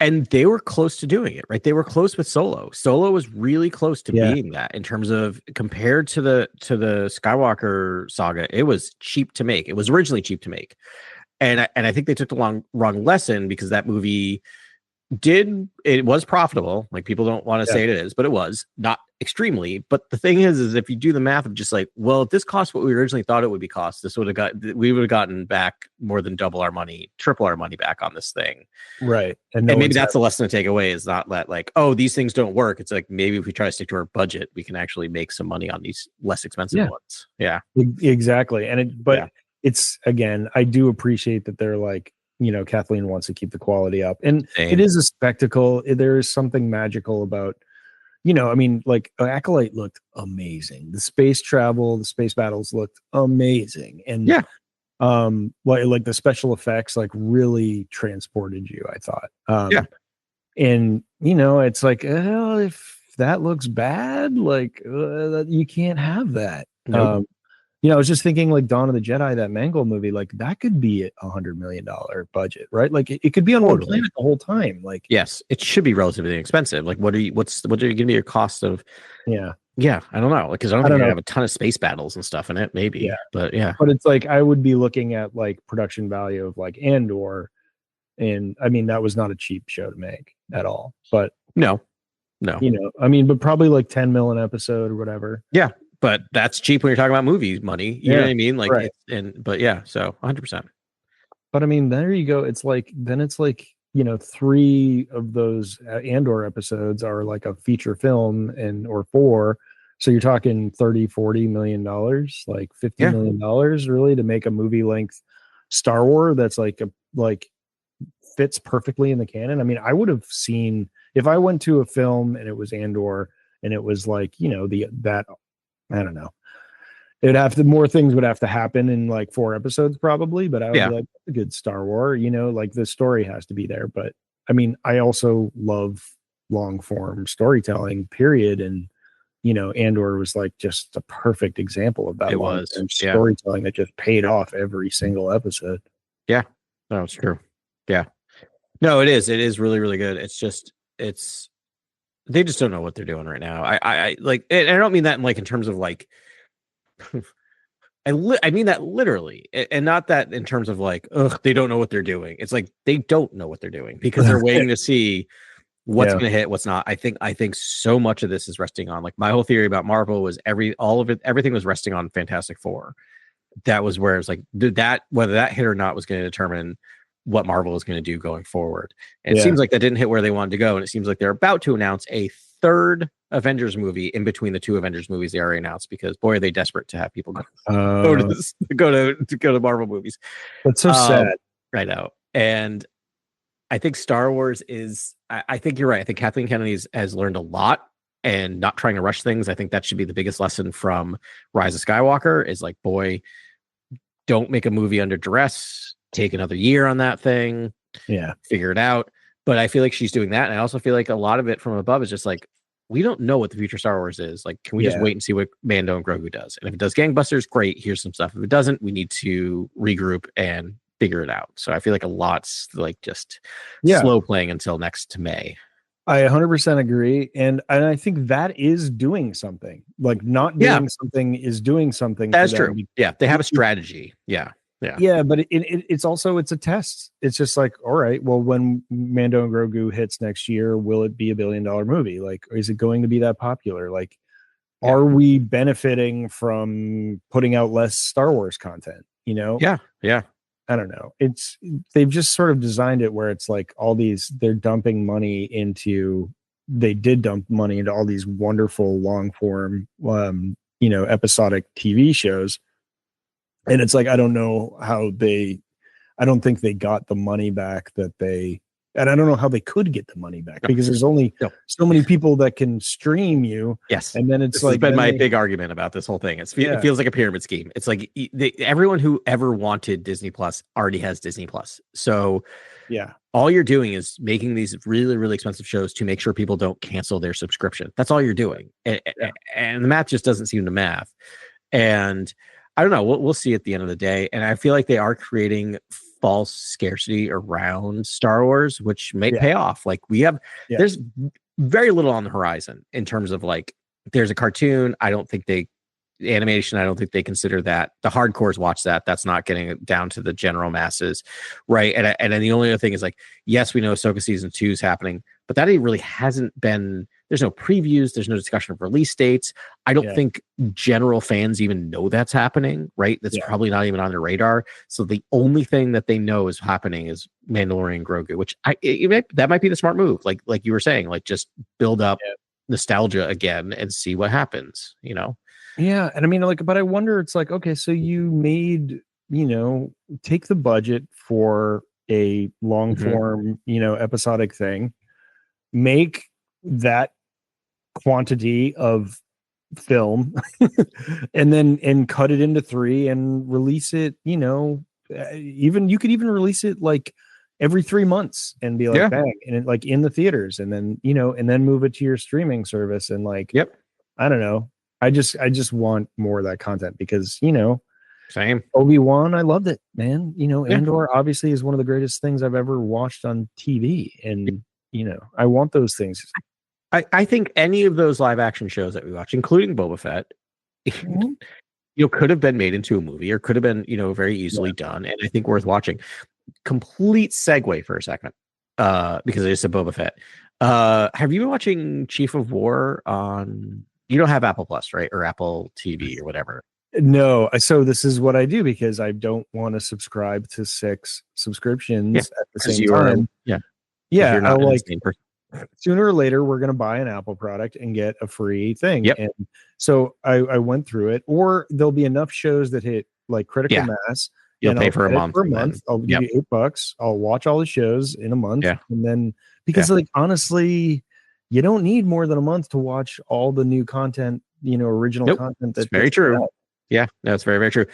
And they were close to doing it, right? They were close with Solo. Solo was really close to being that in terms of compared to the Skywalker saga. It was cheap to make. It was originally cheap to make, and I think they took the wrong lesson, because that movie was profitable. Like, people don't want to say it is, but it was not extremely. But the thing is if you do the math of just like, well, if this cost what we originally thought it would be cost, we would have gotten back more than double our money, triple our money back on this thing. Right. And maybe that's the lesson to take away, is not that like, oh, these things don't work. It's like, maybe if we try to stick to our budget, we can actually make some money on these less expensive ones. Yeah, exactly. And it's, again, I do appreciate that they're like, Kathleen wants to keep the quality up, and it is a spectacle. There is something magical about, like Acolyte looked amazing. The space travel, the space battles looked amazing. And like the special effects, like, really transported you, I thought. And, it's like, if that looks bad, like, you can't have that. Nope. I was just thinking like Dawn of the Jedi, that Mangold movie, like that could be $100 million budget, right? Like it could be on one planet the whole time. Like, yes, it should be relatively inexpensive. Like, what are you going to be your cost of? Yeah, I don't know. Because I don't think you have a ton of space battles and stuff in it, maybe. But it's like, I would be looking at like production value of like Andor, and I mean that was not a cheap show to make at all. But no, but probably like 10 mil an episode or whatever. Yeah. But that's cheap when you're talking about movie money. You know what I mean? Like, right. So 100%. But I mean, there you go. It's like, 3 of those Andor episodes are like a feature film, or 4. So you're talking $30-40 million, like $50 million really, to make a movie length Star Wars that's like fits perfectly in the canon. I mean, I would have seen if I went to a film and it was Andor and it was like, that I don't know. More things would have to happen in like 4 episodes probably, but I would be like, a good Star Wars, like the story has to be there. But I mean, I also love long form storytelling, period. And Andor was like just a perfect example of that storytelling that just paid off every single episode. Yeah, no, it's true. Yeah, no, it is. It is really, really good. It's they just don't know what they're doing right now. I like, and I don't mean that in terms of like, I mean that literally, and not that in terms of like, ugh, they don't know what they're doing. It's like they don't know what they're doing because they're waiting to see what's going to hit, what's not. I think so much of this is resting on, like, my whole theory about Marvel was everything was resting on Fantastic Four. That was where it's like that, whether that hit or not was going to determine what Marvel is going to do going forward. And it seems like that didn't hit where they wanted to go. And it seems like they're about to announce a third Avengers movie in between the 2 Avengers movies they already announced, because boy, are they desperate to have people go to Marvel movies. That's so sad. I know. And I think Star Wars is, I think you're right. I think Kathleen Kennedy has learned a lot and not trying to rush things. I think that should be the biggest lesson from Rise of Skywalker is like, boy, don't make a movie under duress. Take another year on that thing. Yeah. Figure it out. But I feel like she's doing that. And I also feel like a lot of it from above is just like, we don't know what the future Star Wars is. Like, can we just wait and see what Mando and Grogu does? And if it does gangbusters, great. Here's some stuff. If it doesn't, we need to regroup and figure it out. So I feel like a lot's like just slow playing until next May. I 100% agree. And I think that is doing something. Like, not doing something is doing something. That's true. Yeah. They have a strategy. Yeah. Yeah, but it's also, it's a test. It's just like, all right, well, when Mando and Grogu hits next year, will it be $1 billion movie? Like, is it going to be that popular? Like, are we benefiting from putting out less Star Wars content? Yeah. I don't know. They've just sort of designed it where it's like they're dumping money into. They did dump money into all these wonderful long form, episodic TV shows. And it's like, I don't know how I don't think they got the money back and I don't know how they could get the money back because there's only so many people that can stream you. Yes. And then it's this has been my big argument about this whole thing. It feels like a pyramid scheme. It's like everyone who ever wanted Disney Plus already has Disney Plus. So all you're doing is making these really, really expensive shows to make sure people don't cancel their subscription. That's all you're doing. And the math just doesn't seem to math. And I don't know. We'll see at the end of the day. And I feel like they are creating false scarcity around Star Wars, which may pay off. Like there's very little on the horizon in terms of like, there's a cartoon. I don't think animation. I don't think they consider that. The hardcores watch that. That's not getting it down to the general masses. Right. And then the only other thing is like, yes, we know Ahsoka season 2 is happening, but that really hasn't been, there's no previews. There's no discussion of release dates. I don't think general fans even know that's happening, right? That's probably not even on their radar. So the only thing that they know is happening is Mandalorian Grogu, which that might be the smart move. Like you were saying, like just build up nostalgia again and see what happens, Yeah. And I mean, like, but I wonder, it's like, okay, so you made, take the budget for a long form, episodic thing, make that quantity of film and cut it into 3 and release it, even you could even release it like every 3 months and be like, bang, and it, like in the theaters, and then, and then move it to your streaming service. And like, I don't know. I just want more of that content because, same. Obi-Wan, I loved it, man. Andor obviously is one of the greatest things I've ever watched on TV. And, I want those things. I think any of those live action shows that we watch, including Boba Fett, could have been made into a movie or could have been, very easily done. And I think worth watching. Complete segue for a second, because it is a Boba Fett. Have you been watching Chief of War on? You don't have Apple Plus, right? Or Apple TV or whatever. No. So this is what I do because I don't want to subscribe to 6 subscriptions at the same time. Yeah. I like. Sooner or later, we're going to buy an Apple product and get a free thing. And so I went through it, or there'll be enough shows that hit like critical mass You'll and pay I'll for a get it month. for a month. I'll give you $8. I'll watch all the shows in a month. Yeah. And then, because like, honestly, you don't need more than a month to watch all the new content, original content. That's very true. Yeah, no, it's very, very true.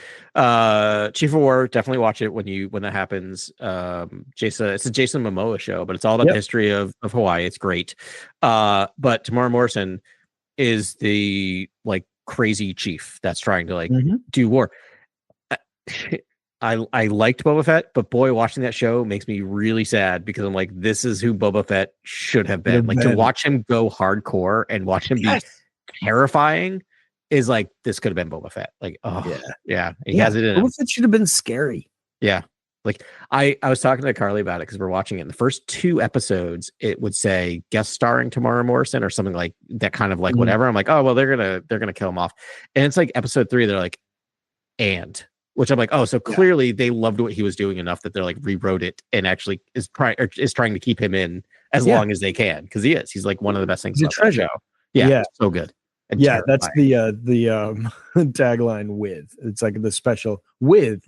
Chief of War, definitely watch it when that happens. It's a Jason Momoa show, but it's all about the history of Hawaii. It's great. But Tamara Morrison is the like crazy chief that's trying to like do war. I liked Boba Fett, but boy, watching that show makes me really sad because I'm like, this is who Boba Fett should have been. Like to watch him go hardcore and watch him be terrifying is like, this could have been Boba Fett. Like, he has it in him. Boba Fett should have been scary. Yeah. Like I was talking to Carly about it because we're watching it. In the first 2 episodes, it would say guest starring Tamara Morrison or something like that, kind of like whatever. I'm like, oh well, they're gonna kill him off. And it's like episode 3, they're like, which I'm like, oh, so clearly they loved what he was doing enough that they're like rewrote it and actually is trying to keep him in as long as they can, because he's like one of the best things. He's a treasure. Yeah, so good. And that's the tagline with. It's like the special with,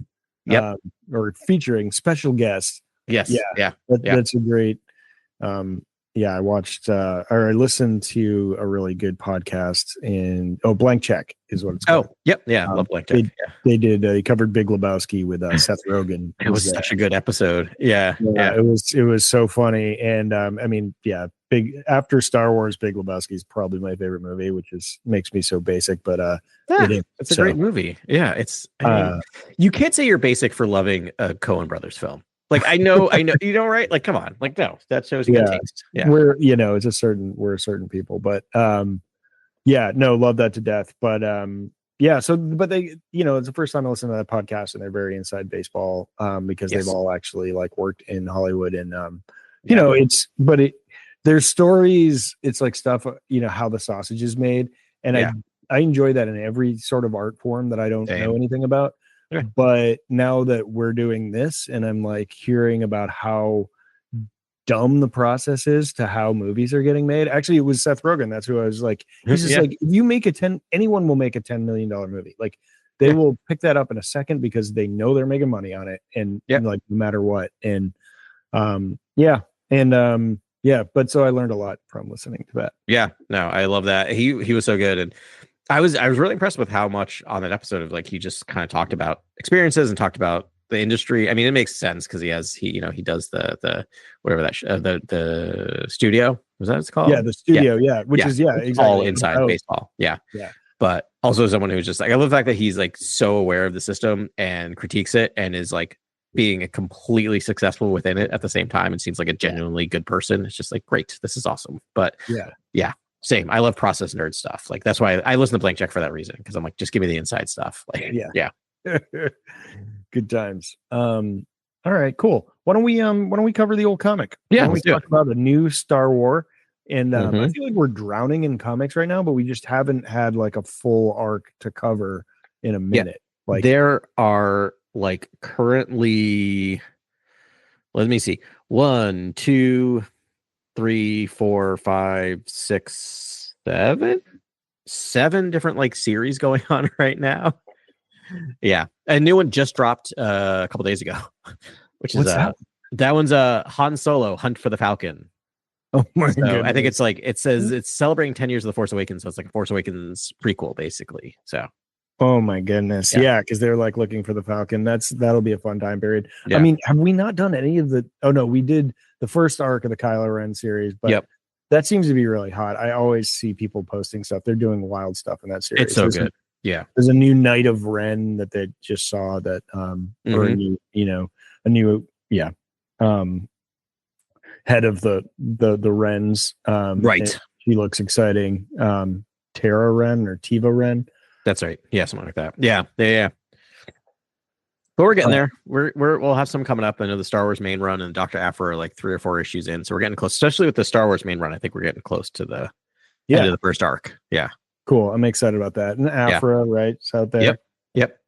or featuring special guests. Yes, that's a great. I watched or I listened to a really good podcast Blank Check is what it's called. I love Blank Check. They covered Big Lebowski with Seth Rogen. It was such a good episode. It was so funny. And big after Star Wars, Big Lebowski is probably my favorite movie, which makes me so basic, but it's a great movie. You can't say you're basic for loving a Coen Brothers film. Like I know, right? Like, come on, like no, that shows you got taste. Yeah, we're we're certain people, but love that to death. But but they, it's the first time I listened to that podcast, and they're very inside baseball because they've all actually like worked in Hollywood, and there's stories. It's like stuff, how the sausage is made, and I enjoy that in every sort of art form that I don't know anything about. But now that we're doing this and I'm like hearing about how dumb the process is to how movies are getting made. Actually, it was Seth Rogen. That's who I was like, he's just like, if you make anyone will make a $10 million movie. Like they will pick that up in a second because they know they're making money on it. And like, no matter what. And but so I learned a lot from listening to that. Yeah, no, I love that. He was so good. And I was really impressed with how much on that episode of like he just kind of talked about experiences and talked about the industry. I mean, it makes sense because he does the whatever the studio, was that what it's called? Yeah, the studio, which is exactly all inside baseball. Yeah. But also someone who's just like, I love the fact that he's like so aware of the system and critiques it and is like being completely successful within it at the same time and seems like a genuinely good person. It's just like, great, this is awesome. But same. I love process nerd stuff. Like that's why I listen to Blank Check for that reason, because I'm like, just give me the inside stuff. Like, good times. All right, cool. Why don't we cover the old comic? Yeah, we talk about the new Star Wars. And I feel like we're drowning in comics right now, but we just haven't had like a full arc to cover in a minute. Like there are like currently, let me see, 1, 2, 3, 4, 5, 6, 7 different like series going on right now. Yeah, a new one just dropped a couple days ago, which is that one's Han Solo Hunt for the Falcon. Oh my god! I think it's like it says it's celebrating 10 years of the Force Awakens, so it's like a Force Awakens prequel basically. So oh my goodness, because they're like looking for the Falcon. That'll be a fun time period. I mean, have we not done any of the? Oh no, we did the first arc of the Kylo Ren series, but that seems to be really hot. I always see people posting stuff. They're doing wild stuff in that series. It's so good. There's a new Knight of Ren that they just saw that or a new head of the Wrens. Right. She looks exciting. Tara Wren or Tiva Wren. That's right. Yeah, something like that. Yeah. But we're getting there. We'll have some coming up. I know the Star Wars main run and Dr. Aphra are like 3 or 4 issues in, so we're getting close. Especially with the Star Wars main run, I think we're getting close to the end of the first arc. Yeah, cool. I'm excited about that. And Aphra, right? It's out there. Yep.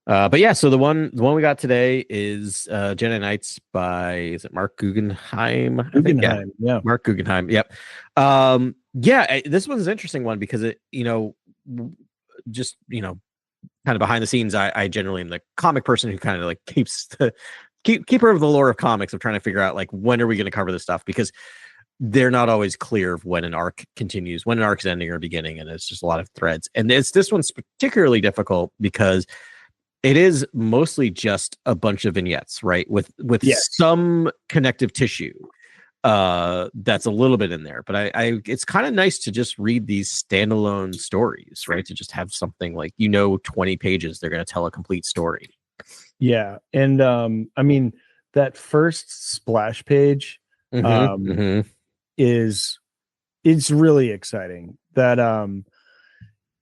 But yeah, so the one we got today is Jedi Knights by Mark Guggenheim? I think. Yeah, Mark Guggenheim. Yep. This one's an interesting one because it, the kind of behind the scenes, I generally am the comic person who kind of like keeps the keeper of the lore of comics, of trying to figure out like when are we going to cover this stuff, because they're not always clear of when an arc continues, when an arc is ending or beginning, and it's just a lot of threads. And this one's particularly difficult because it is mostly just a bunch of vignettes, right? With some connective tissue that's a little bit in there. But I it's kind of nice to just read these standalone stories, right? To just have something like, 20 pages, they're going to tell a complete story. Yeah. And I mean, that first splash page it's really exciting. That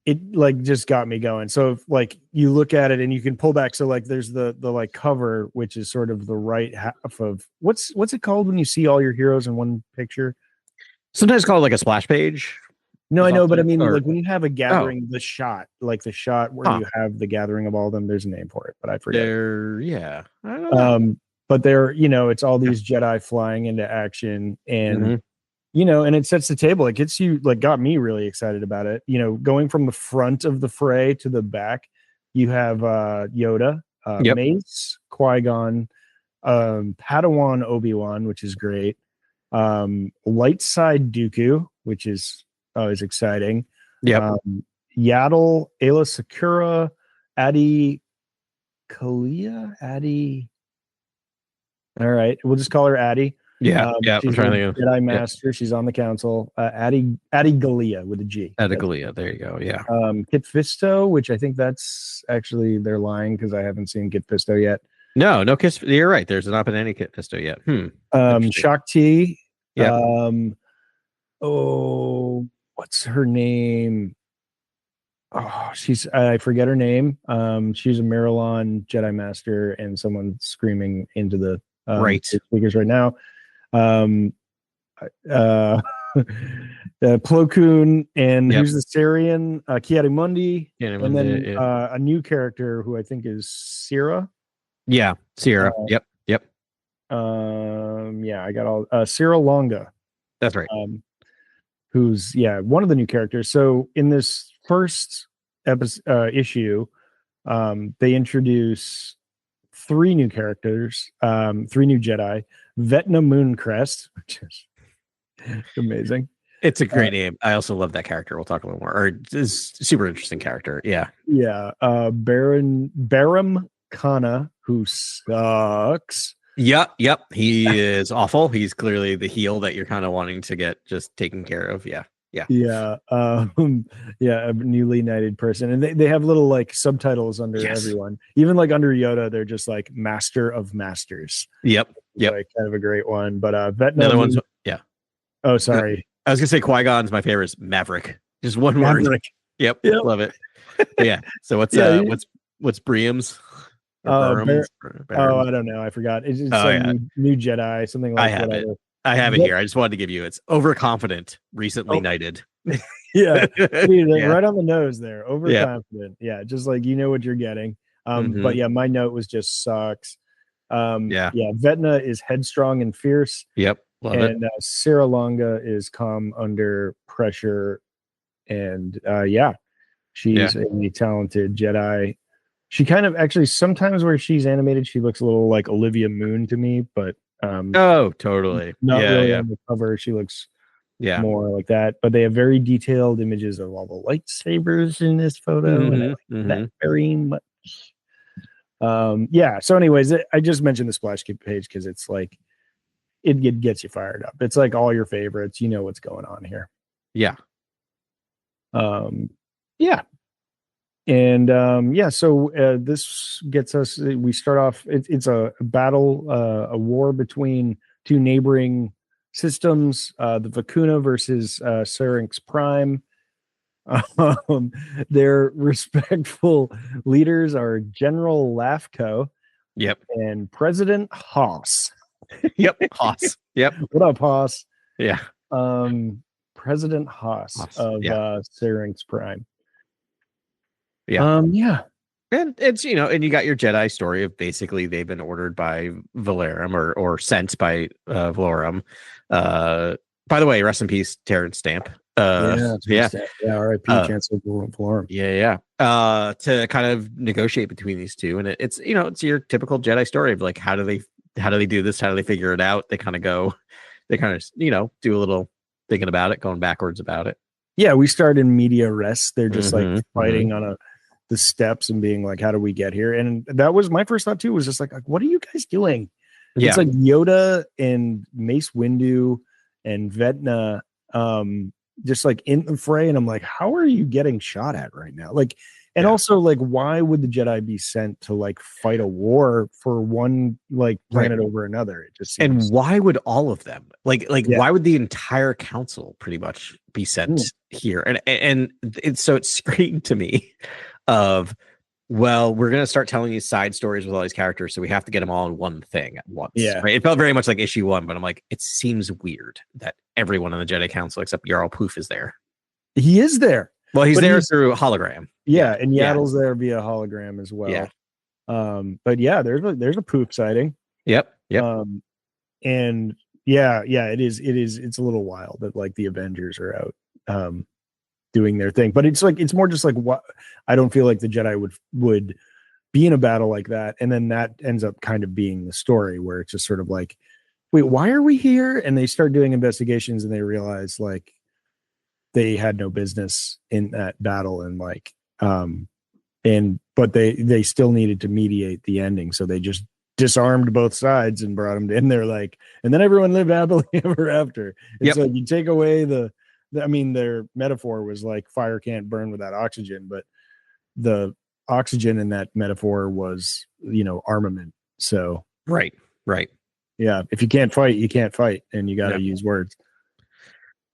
it like just got me going. So if like you look at it and you can pull back, so like there's the like cover, which is sort of the right half of what's it called when you see all your heroes in one picture? Sometimes called like a splash page. No, I know, but I mean, like when you have a gathering, the shot where you have the gathering of all of them, there's a name for it, but I forget. I don't know. But they're, it's all these Jedi flying into action, and and it sets the table. It gets you, like, got me really excited about it. Going from the front of the fray to the back, you have Yoda, Mace, Qui-Gon, Padawan Obi-Wan, which is great. Light side Dooku, which is always exciting. Yaddle, Ayla Secura, Adi Kalia. All right, we'll just call her Addie. She's I'm trying to think of Jedi Master. She's on the council. Addie Galia with a G. Addie Galia. There you go. Yeah. Kit Fisto, which I think that's actually, they're lying because I haven't seen Kit Fisto yet. No Kit. You're right. There's not been any Kit Fisto yet. Shakti. Yeah. What's her name? Oh, I forget her name. She's a Marilon Jedi Master, and someone screaming into the speakers right now. Plo Koon, and who's the Syrian? Kiadi-Mundi, and then a new character who I think is Sierra. Yeah, Sierra. Yep. I got all Cyril Longa. That's right. Who's one of the new characters. So in this first issue, they introduce 3 new characters, 3 new Jedi. Vecna Mooncrest, which is amazing. It's a great name. I also love that character. We'll talk a little more. Or it's a super interesting character. Yeah. Baram Kana, who sucks. Yep. He is awful. He's clearly the heel that you're kind of wanting to get just taken care of. Yeah. A newly knighted person, and they have little like subtitles under everyone. Even like under Yoda, they're just like Master of Masters. Yep. Like kind of a great one. But Vecna. Another one's Oh, sorry. I was gonna say Qui-Gon's my favorite is Maverick. Just one word. Yep. Love it. Yeah. So what's Briam's? I don't know. I forgot. It's new Jedi, something like that. I have it here. I just wanted to give you. It's overconfident, recently knighted. Right on the nose there. Overconfident. Yeah, just like you know what you're getting. But my note was just sucks. Vecna is headstrong and fierce. Yep. Love it. Sarah Longa is calm under pressure, and she's a talented Jedi. She kind of actually sometimes where she's animated, she looks a little like Olivia Moon to me, but totally. Not really on the cover. She looks more like that. But they have very detailed images of all the lightsabers in this photo, and I like that very much. So anyways, I just mentioned the splash page because it's like it gets you fired up. It's like all your favorites. You know what's going on here. And so this gets us. We start off. It's a battle, a war between 2 neighboring systems. The Vacuna versus Syrinx Prime. Their respectful leaders are General Lafko. Yep. And President Haas. Haas. Yep. What up, Haas? Yeah. President Haas of Syrinx Prime. And it's and you got your Jedi story of basically they've been ordered by Valorum or sent by Valorum. By the way, rest in peace, Terrence Stamp. R.I.P. Chancellor Valorum. to kind of negotiate between these two. And it's it's your typical Jedi story of like how do they do this? How do they figure it out? They kind of do a little thinking about it, going backwards about it. Yeah, we start in media res. They're just like fighting Mm-hmm. on the steps and being like, how do we get here? And that was my first thought too, was just like what are you guys doing? Yeah. It's like Yoda and Mace Windu and Vecna just like in the fray. And I'm like, how are you getting shot at right now? Like, and also like, why would the Jedi be sent to like fight a war for one like planet over another? It just seems. And why would all of them why would the entire council pretty much be sent here? And it's screamed to me of, well, we're going to start telling these side stories with all these characters, so we have to get them all in one thing at once. Yeah. Right? It felt very much like issue 1, but I'm like, it seems weird that everyone on the Jedi Council except Jarl Poof is there. He is there. Well, he's there through hologram. Yeah, and Yaddle's there via hologram as well. Yeah. But yeah, there's a Poof sighting. Yep. And yeah, it's a little wild that like the Avengers are out doing their thing, but it's more just like, what, I don't feel like the Jedi would be in a battle like that, and then that ends up kind of being the story where it's just sort of like, wait, why are we here? And they start doing investigations and they realize like they had no business in that battle, and like but they still needed to mediate the ending, so they just disarmed both sides and brought them in there, like, and then everyone lived happily ever after. It's like you take away their metaphor was like fire can't burn without oxygen, but the oxygen in that metaphor was armament. So right yeah, if you can't fight, you can't fight, and you got to use words.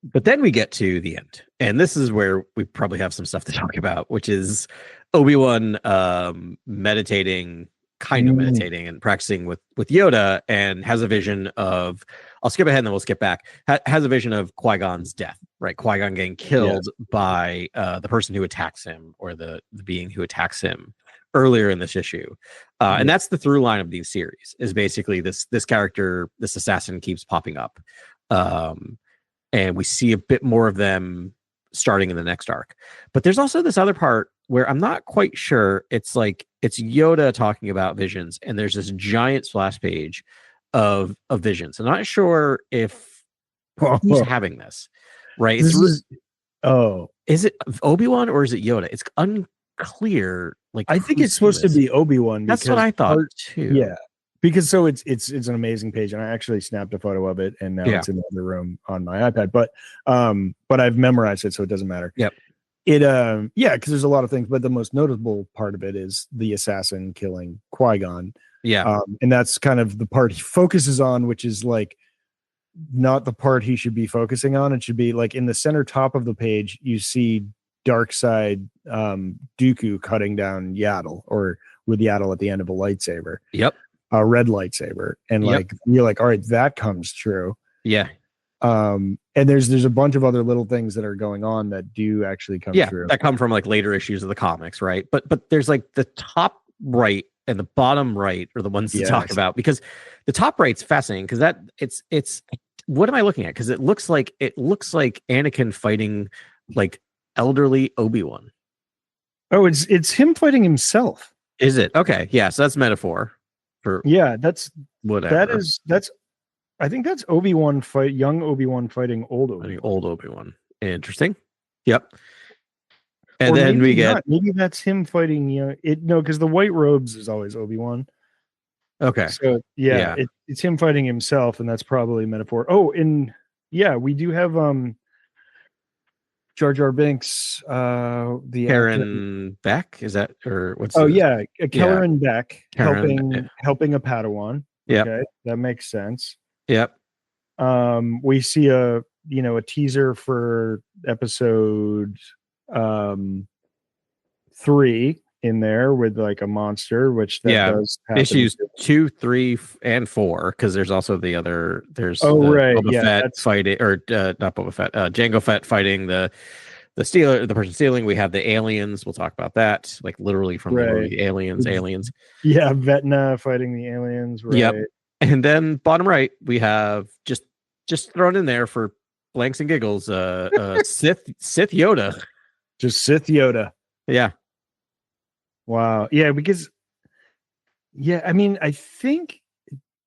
But then we get to the end, and this is where we probably have some stuff to talk about, which is Obi-Wan meditating and practicing with Yoda, and has a vision of, I'll skip ahead and then we'll skip back, has a vision of Qui-Gon's death, right? Qui-Gon getting killed by the person who attacks him, or the being who attacks him earlier in this issue. And that's the through line of these series, is basically this character, this assassin keeps popping up. And we see a bit more of them starting in the next arc. But there's also this other part where I'm not quite sure. It's like, it's Yoda talking about visions, and there's this giant splash page of visions. I'm not sure if who's having this, right? Is it Obi-Wan or is it Yoda? It's unclear. Like, I think it's supposed to be Obi-Wan. That's what I thought too. Yeah. Because so it's an amazing page, and I actually snapped a photo of it, and now it's in the other room on my iPad. But I've memorized it, so it doesn't matter. Yep. Because there's a lot of things, but the most notable part of it is the assassin killing Qui-Gon. Yeah. And that's kind of the part he focuses on, which is like not the part he should be focusing on. It should be like in the center top of the page, you see Darkside Dooku cutting down Yaddle, or with Yaddle at the end of a lightsaber. Yep. A red lightsaber, and like you're like, all right, that comes true. Yeah. And there's a bunch of other little things that are going on that do actually come true. That come from like later issues of the comics, right? But there's like the top right and the bottom right are the ones to talk about, because the top right's fascinating, because that it's what am I looking at? Because it looks like Anakin fighting like elderly Obi-Wan. Oh, it's him fighting himself. Is it? Okay. Yeah, so that's metaphor. That's whatever. That's I think that's young Obi-Wan fighting old Obi-Wan. Old Obi-Wan. Interesting. Yep. And then we get maybe that's him fighting because the white robes is always Obi-Wan. Okay. So it's him fighting himself, and that's probably metaphor. Oh, and we do have Jar Jar Binks, the Karen Beck, is that, or what's? Kelleran Beck helping a Padawan. Yeah, okay, that makes sense. Yep. We see a teaser for episode 3 in there with like a monster, which does issues 2, 3, and 4, because there's also the other. There's Boba Fett fighting, or not Boba Fett, Jango Fett fighting the stealer, the person stealing. We have the aliens. We'll talk about that, like literally from the movie Aliens. Yeah, Vecna fighting the aliens. Right. Yep. And then bottom right, we have just thrown in there for blanks and giggles, Sith Yoda. Just Sith Yoda. Yeah. Wow. Yeah, because yeah, I mean, I think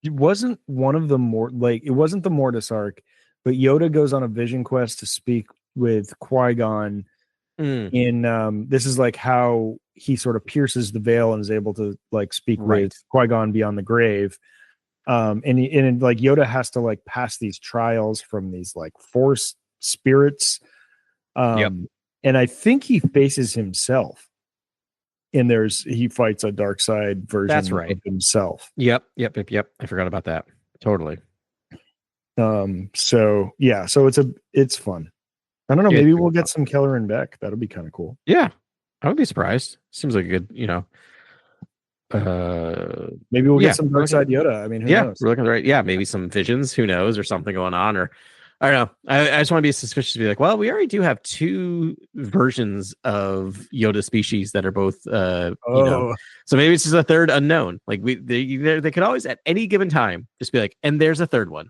it wasn't one of the more like it wasn't the Mortis arc, but Yoda goes on a vision quest to speak with Qui-Gon Mm, in this is like how he sort of pierces the veil and is able to like speak with right. Qui-Gon beyond the grave. And like Yoda has to like pass these trials from these like force spirits. Yep. And I think he faces himself and he fights a dark side That's version of right. himself. Yep. I forgot about that. Totally. So yeah, so it's fun. I don't know, It's maybe super we'll fun. get some Keller and Beck. That'll be kind of cool. Yeah. I would be surprised. Seems like a good, Maybe we'll get yeah, some we're dark looking, side Yoda. I mean, who yeah, knows? we're looking at the right. Yeah, maybe some visions, who knows, or something going on, or I don't know. I just want to be suspicious to be like, well, we already do have two versions of Yoda species that are both, Oh, so maybe it's just a third unknown. Like they could always at any given time just be like, and there's a third one.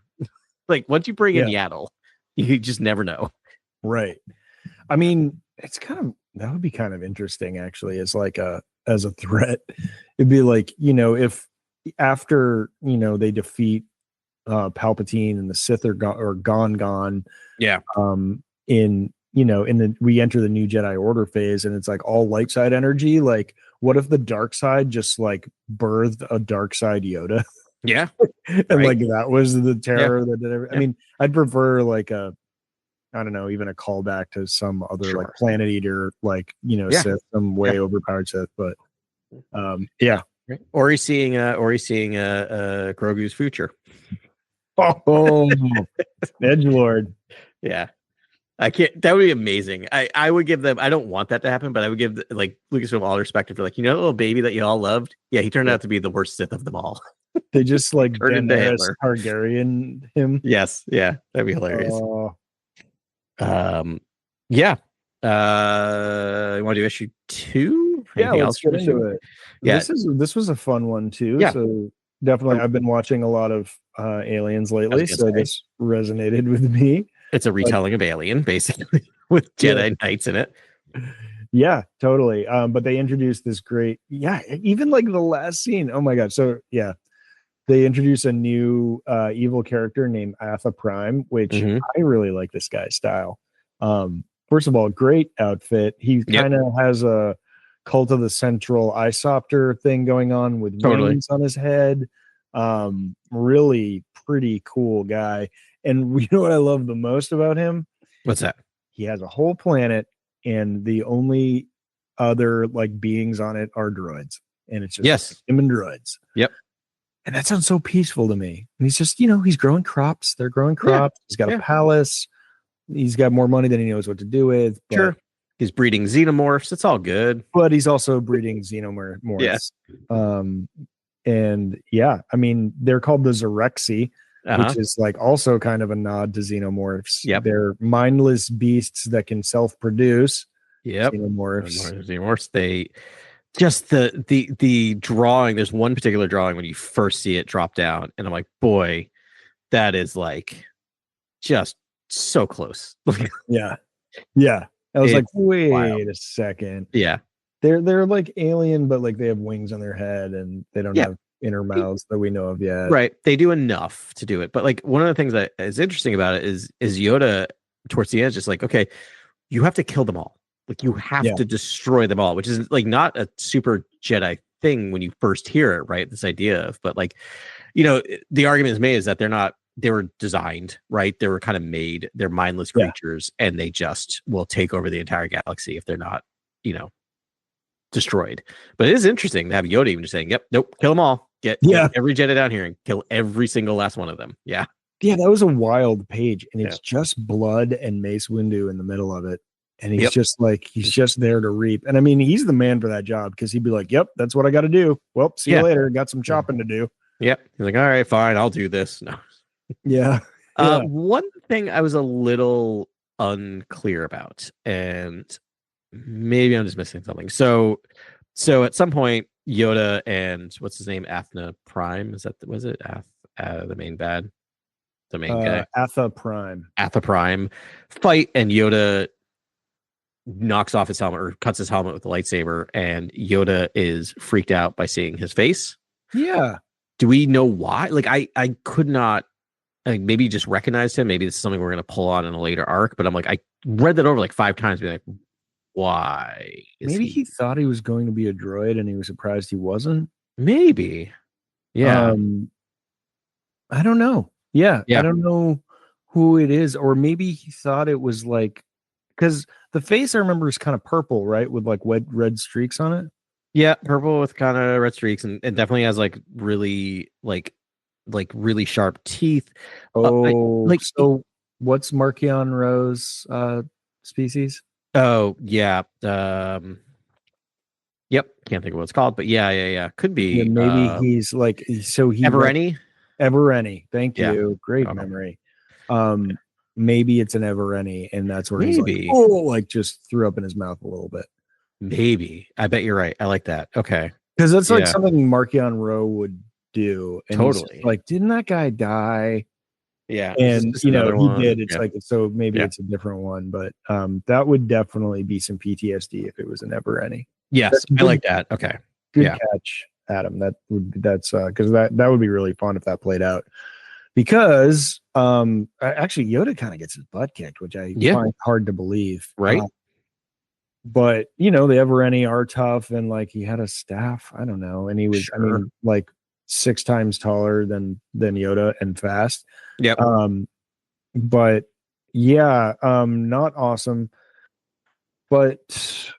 Like once you bring in yeah, Yaddle, you just never know. right. I mean, it's kind of that would be kind of interesting actually as like a threat. It'd be like, if after, they defeat Palpatine and the Sith are gone Yeah. in in the we enter the new Jedi Order phase and it's like all light side energy. Like, what if the dark side just like birthed a dark side Yoda? Yeah. And Right. like that was the Yeah. terror that did I Yeah. mean, I'd prefer like a I don't know, even a callback to some other like Sure. Planet Eater, like Yeah. Sith, some Yeah. way overpowered Sith. But yeah. Right. Or he's seeing Grogu's future. Oh, Edge Lord. Yeah. I can't. That would be amazing. I would give them. I don't want that to happen, but I would give like Lucasfilm all respect for like the little baby that you all loved. Yeah, he turned Yeah. out to be the worst Sith of them all. They just like Turned into Daenerys Hitler. Targaryen him. Yes, yeah, that'd be hilarious. Uh, Um, yeah. You want to do issue 2? yeah, Anything let's else from get issue into 1? it. Yeah, This was a fun one too. yeah. So definitely, I I've been watching a lot of Aliens was lately, gonna so say this resonated with me. it's a But retelling of Alien, basically, with yeah, Jedi Knights in it. yeah, totally. But they introduced this great, yeah, even like the last scene. Oh my god! So yeah, they introduce a new evil character named Atha Prime, which Mm-hmm. I really like this guy's style. First of all, great outfit. He Yep, kind of has a cult of the central isopter thing going on with totally. wings on his head. Really pretty cool guy. And you know what I love the most about him? What's that? He has a whole planet, and the only other like beings on it are droids, and it's just Yes. him and droids. Yep. And that sounds so peaceful to me. And he's just, he's growing crops. They're growing Yeah. crops. He's got a Yeah. palace. He's got more money than he knows what to do with. Sure. He's breeding xenomorphs. It's all good. But he's also breeding Yeah. xenomorphs. And yeah, I mean, they're called the Zerexi, Uh-huh. which is like also kind of a nod to xenomorphs. Yep. They're mindless beasts that can self-produce. Yep. Xenomorphs. Xenomorphs. They just the drawing. There's one particular drawing when you first see it drop down, and I'm like, boy, that is like just so close. Yeah. Yeah. I was like, It's wait wild. a second. Yeah. They're like alien, but like they have wings on their head and they don't Yeah. have inner mouths that we know of yet. Right. They do enough to do it. But like one of the things that is interesting about it is Yoda towards the end is just like, okay, you have to kill them all. Like you have Yeah. to destroy them all, which is like not a super Jedi thing when you first hear it, right? This idea of, but like, the argument is made is that they were designed, right? They were kind of made, they're mindless Yeah. creatures and they just will take over the entire galaxy if they're not, destroyed. But it is interesting to have Yoda even just saying, yep, nope, kill them all. Get every Jedi down here and kill every single last one of them. Yeah. Yeah, that was a wild page. And it's Yeah. just blood and Mace Windu in the middle of it. And he's Yep. just like, he's just there to reap. And I mean, he's the man for that job because he'd be like, yep, that's what I got to do. Well, see you later. Got some chopping to do. Yep. He's like, all right, fine, I'll do this. No. Yeah. One thing I was a little unclear about, and maybe I'm just missing something. So at some point, Yoda and what's his name, Athna Prime, was it the main bad, the main guy, Atha Prime. Atha Prime, fight, and Yoda knocks off his helmet or cuts his helmet with the lightsaber, and Yoda is freaked out by seeing his face. Yeah. Do we know why? Like, I could not. Like, maybe you just recognized him. Maybe this is something we're going to pull on in a later arc. But I'm like, I read that over like 5 times. Be like, why is Maybe he? he thought he was going to be a droid and he was surprised he wasn't. Maybe. Yeah. I don't know. Yeah, I Yeah. don't know who it is, or maybe he thought it was like because the face I remember is kind of purple, right, with like red streaks on it. Yeah. Purple with kind of red streaks, and definitely has like really really sharp teeth. Oh, Like, so what's Marchion Rose species? oh yeah. Yep. Can't think of what it's called, but yeah. Could Yeah, be maybe he's like so he ever any. Evereni. Thank Yeah. you. Great memory. Maybe it's an Evereni, and that's where he's like, Maybe. oh, like just threw up in his mouth a little bit. Maybe. I bet you're right. I like that. Okay. Because that's like Yeah. something Marchion Rowe would do. And he's Totally. like, didn't that guy die? Yeah. And Just another he one. did. It's Yeah. like, so maybe Yeah. it's a different one, but that would definitely be some PTSD if it was an Evereni. Yes, I like that. Okay. Good Yeah. catch, Adam. That's because that would be really fun if that played out. Because actually Yoda kind of gets his butt kicked, which I find hard to believe. Right. But the Evereni are tough, and like he had a staff. I don't know, and he was, I mean, like 6 times taller than Yoda and fast. Yep. But yeah, not awesome. But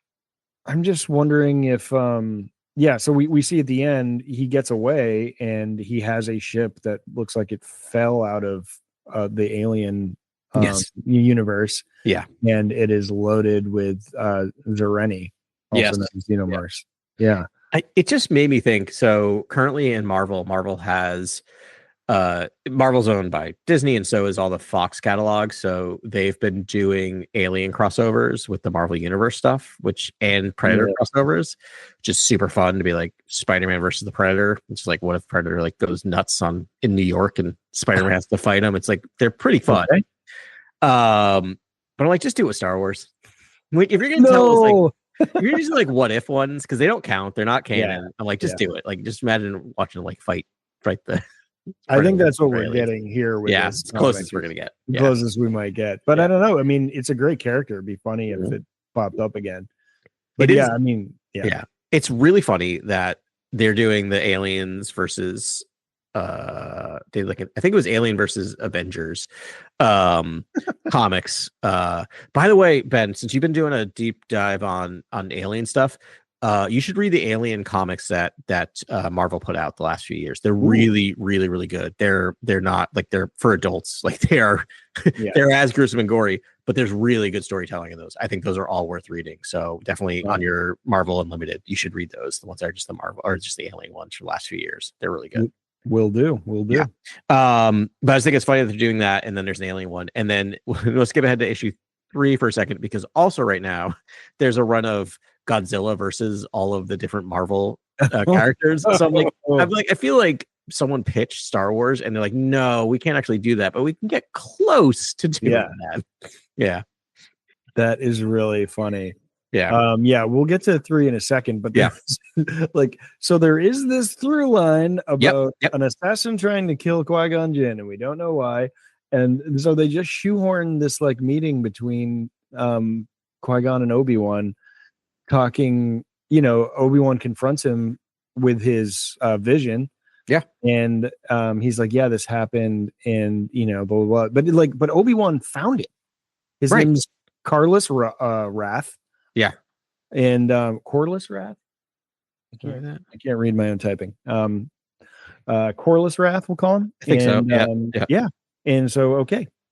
I'm just wondering if yeah, so we see at the end he gets away and he has a ship that looks like it fell out of the alien universe. Yeah. And it is loaded with Zereni, also known as Xenomorphs. Yeah. It just made me think. So currently in Marvel has Marvel's owned by Disney, and so is all the Fox catalog. So they've been doing Alien crossovers with the Marvel Universe stuff, and Predator crossovers, which is super fun to be like Spider-Man versus the Predator. It's like, what if Predator like goes nuts in New York and Spider-Man has to fight him? It's like they're pretty fun. Okay. But I'm like, just do it with Star Wars. Like, if you're gonna tell us like you're just like what if ones, because they don't count, they're not canon. Yeah. I'm like, just do it. Like, just imagine watching like fight the. I think that's what we're getting here. With this it's closest we're gonna get. Closest we might get. But I don't know. I mean, it's a great character. It'd be funny if it popped up again. But I mean, it's really funny that they're doing the aliens versus I think it was Alien versus Avengers comics. By the way, Ben, since you've been doing a deep dive on alien stuff, you should read the Alien comics that Marvel put out the last few years. They're really, really, really good. They're not like they're for adults. Like they are, they're as gruesome and gory, but there's really good storytelling in those. I think those are all worth reading. So definitely on your Marvel Unlimited, you should read those. The ones that are just the Marvel or just the Alien ones for the last few years. They're really good. Will do. Yeah. But I just think it's funny that they're doing that, and then there's an Alien one, and then let's skip ahead to issue 3 for a second, because also right now there's a run of Godzilla versus all of the different Marvel characters. So I'm like, I feel like someone pitched Star Wars and they're like, no, we can't actually do that, but we can get close to doing that. Yeah. That is really funny. Yeah. We'll get to 3 in a second, but like, so there is this through line about an assassin trying to kill Qui-Gon Jinn, and we don't know why. And so they just shoehorn this like meeting between Qui-Gon and Obi-Wan, talking, Obi-Wan confronts him with his vision. Yeah. And he's like, yeah, this happened, and blah, blah, blah. But Obi-Wan found it. His name's Carlos Wrath. Yeah. And Corliss Wrath. I can't read my own typing. Corliss Wrath, we'll call him. I think so. Yeah. And so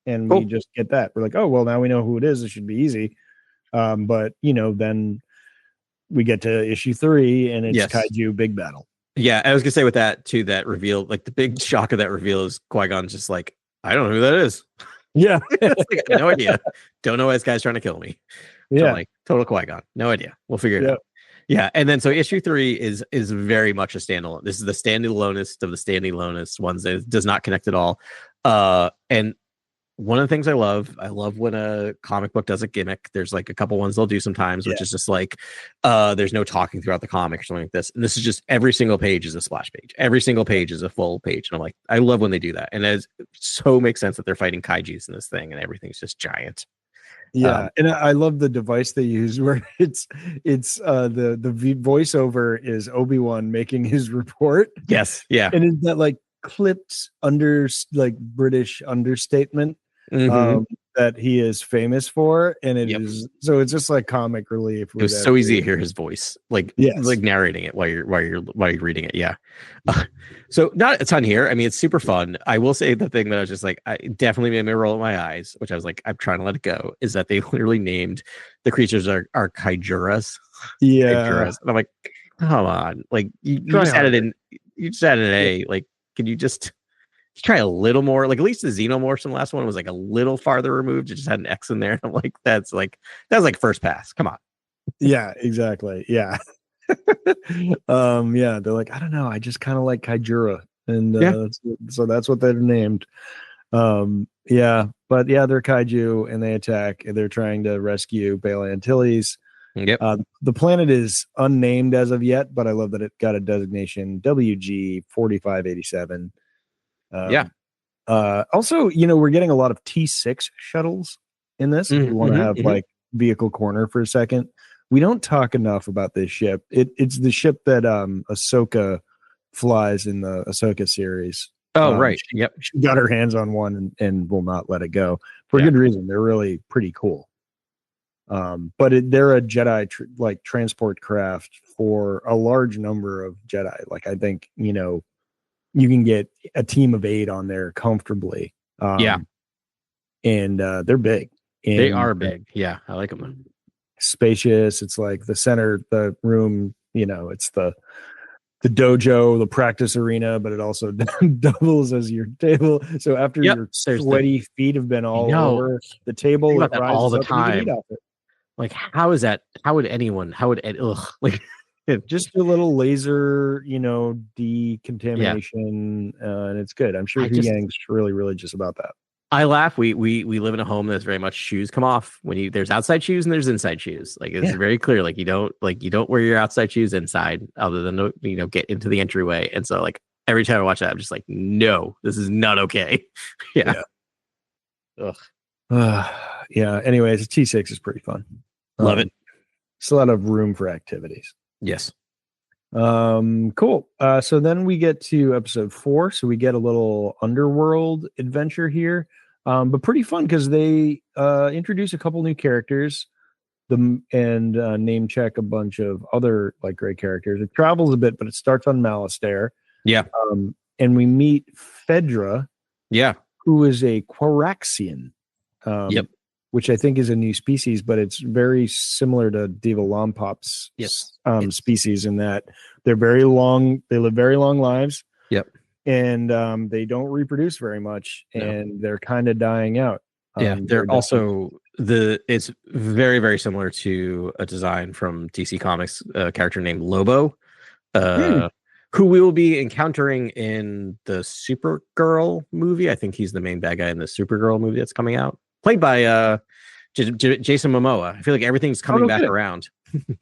and we just get that. We're like, oh well, now we know who it is. It should be easy. But then we get to issue 3 and it's Kaiju big battle. Yeah, I was gonna say with that too, that reveal, like the big shock of that reveal is Qui-Gon's just like, I don't know who that is. Yeah. Like, no idea. Don't know why this guy's trying to kill me. Yeah. So like total Qui-Gon. No idea. We'll figure it out. Yeah. And then so issue 3 is very much a standalone. This is the standalonest of the standalonest ones that does not connect at all. And one of the things I love when a comic book does a gimmick. There's like a couple ones they'll do sometimes, which is just like, there's no talking throughout the comic or something like this. And this is just every single page is a splash page. Every single page is a full page. And I'm like, I love when they do that. And it so makes sense that they're fighting kaijus in this thing and everything's just giant. Yeah, and I love the device they use where it's the voiceover is Obi-Wan making his report. Yes, yeah. And is that like clipped under like British understatement that he is famous for, and it is so it's just like comic relief. It was so easy to hear his voice, like narrating it while you're reading it. Yeah. So not a ton here. I mean, it's super fun. I will say the thing that I was just like, I definitely made me roll my eyes, which I was like, I'm trying to let it go. Is that they literally named the creatures are kaijuras. Yeah, kaijuras. And I'm like, come on, like you just added in, you just added an A. Like, can you just try a little more? Like at least the Xenomorphs from the last one was like a little farther removed. It just had an X in there. I'm like, that's like first pass. Come on. Yeah, exactly. Yeah. Yeah, they're like, I don't know, I just kind of like Kaijura, and so that's what they're named. Yeah, but yeah, they're kaiju and they attack and they're trying to rescue Bela Antilles. Yep. The planet is unnamed as of yet, but I love that it got a designation WG 4587. Also, we're getting a lot of T6 shuttles in this. If we want to have like vehicle corner for a second. We don't talk enough about this ship. It's the ship that Ahsoka flies in the Ahsoka series. Oh, right. She got her hands on one and will not let it go for good reason. They're really pretty cool. But they're a Jedi transport craft for a large number of Jedi. Like I think, you can get a team of 8 on there comfortably. And they're big. And they are big. Yeah, I like them. Spacious. It's like the room, it's the dojo, the practice arena, but it also doubles as your table. So after your sweaty feet have been all over the table, it rises all the up time. And you can eat off it. Like, how is that? How would like just a little laser, decontamination, and it's good. I'm sure Yang's really religious about that. I laugh. We live in a home that's very much shoes come off when there's outside shoes and there's inside shoes. Like it's very clear. Like you don't wear your outside shoes inside other than get into the entryway. And so like every time I watch that, I'm just like, no, this is not okay. Ugh. Yeah. Anyways, T6 is pretty fun. Love it. It's a lot of room for activities. Yes. Cool. So then we get to episode 4. So we get a little underworld adventure here. But pretty fun because they introduce a couple new characters, and name check a bunch of other like great characters. It travels a bit, but it starts on Malastare. Yeah. And we meet Fedra. Yeah. Who is a Quaraxian. Which I think is a new species, but it's very similar to Diva Lompop's species in that they're very long. They live very long lives. Yep. And they don't reproduce very much, and they're kind of dying out. They're also it's very, very similar to a design from DC Comics, a character named Lobo, who we will be encountering in the Supergirl movie. I think he's the main bad guy in the Supergirl movie that's coming out. Played by Jason Momoa. I feel like everything's coming back around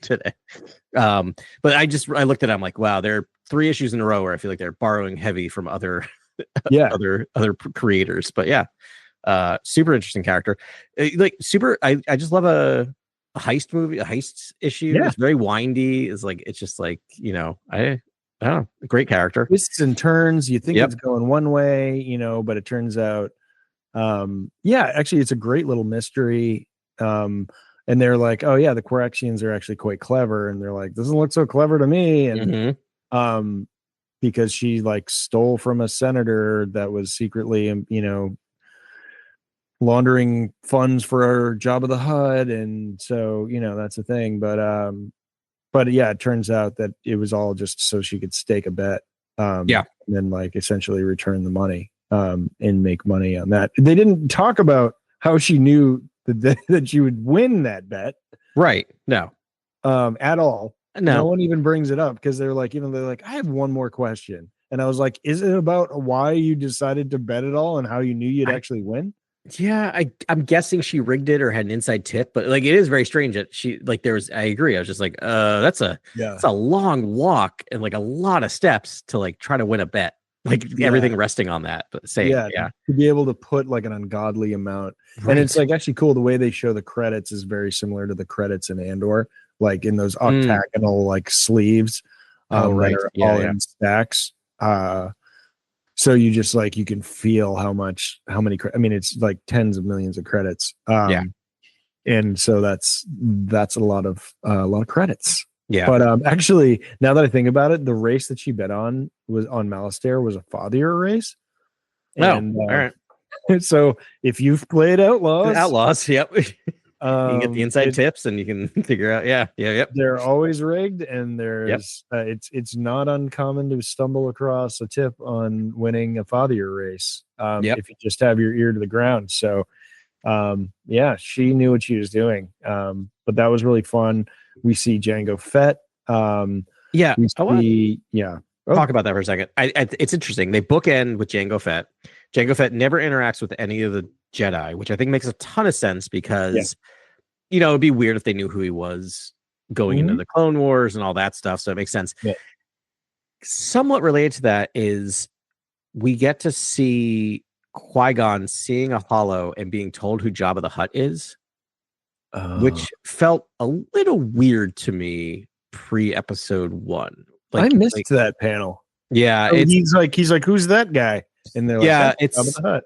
today. But I looked at it, I'm like, wow, there are 3 issues in a row where I feel like they're borrowing heavy from other other creators. But super interesting character. I just love a heist movie, a heist issue. It's very windy. It's just like, I don't know, great character. Twists and turns. You think it's going one way, but it turns out actually it's a great little mystery. And they're like, oh yeah, the Quaraxians are actually quite clever, and they're like, doesn't look so clever to me. And because she like stole from a senator that was secretly laundering funds for Jabba the Hutt, and so that's a thing. But yeah, it turns out that it was all just so she could stake a bet, and then like essentially return the money. And make money on that. They didn't talk about how she knew that she would win that bet. Right. No. At all. No one even brings it up because they're like, I have one more question. And I was like, is it about why you decided to bet it all and how you knew you'd actually win? Yeah, I'm guessing she rigged it or had an inside tip, but like it is very strange that she like there was. I agree. I was just like, Yeah. it's a long walk and like a lot of steps to like try to win a bet. Like Yeah. everything resting on that. But same, Yeah. yeah, To be able to put like an ungodly amount. And it's right. like actually cool. The way they show the credits is very similar to the credits in Andor, like in those Mm. octagonal like sleeves Oh, that right. are Yeah, all yeah, in stacks. So you just like you can feel how many I mean it's like tens of millions of credits. yeah, And so that's a lot of credits. yeah. But actually, now that I think about it, the race that she bet on was on Malastair was a fathier race, Oh, and all right. so if you've played Outlaws, Outlaws. Yep. You can get the inside it tips and you can figure out. Yeah, yeah, yep, they're always rigged, and yep, there's it's not uncommon to stumble across a tip on winning a fathier race yep. if you just have your ear to the ground. So yeah, she knew what she was doing. But that was really fun. We see Django Fett. Yeah. We I want to see, yeah. Oh, talk about that for a second. It's interesting. They bookend with Jango Fett. Jango Fett never interacts with any of the Jedi, which I think makes a ton of sense yeah. because it'd be weird if they knew who he was going into Mhm. the Clone Wars and all that stuff. So it makes sense. Yeah. Somewhat related to that is we get to see Qui-Gon seeing a hollow and being told who Jabba the Hutt is, Uh, which felt a little weird to me pre-episode 1. I Like missed that panel. yeah, So he's like, who's that guy? And they're like, yeah, that's Jabba the Hutt.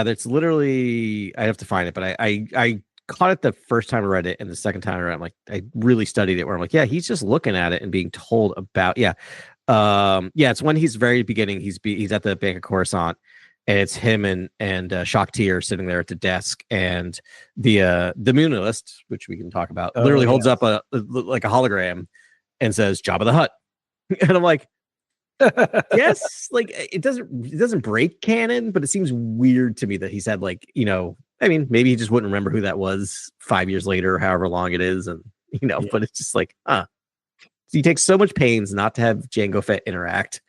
that's literally I have to find it, but I caught it the first time I read it, and the second time I read it, I'm like, I really studied it where I'm like, yeah, he's just looking at it and being told about it's when he's very beginning, he's at the Bank of Coruscant, and it's him and Shakti sitting there at the desk, and the Munalist, which we can talk about, Oh literally yeah. holds up like a hologram and says Jabba the Hutt. And I'm like, yes, like it doesn't break canon, but it seems weird to me that he's had like, I mean, maybe he just wouldn't remember who that was 5 years later, however long it is, and Yeah. but it's just like, he takes so much pains not to have Jango Fett interact,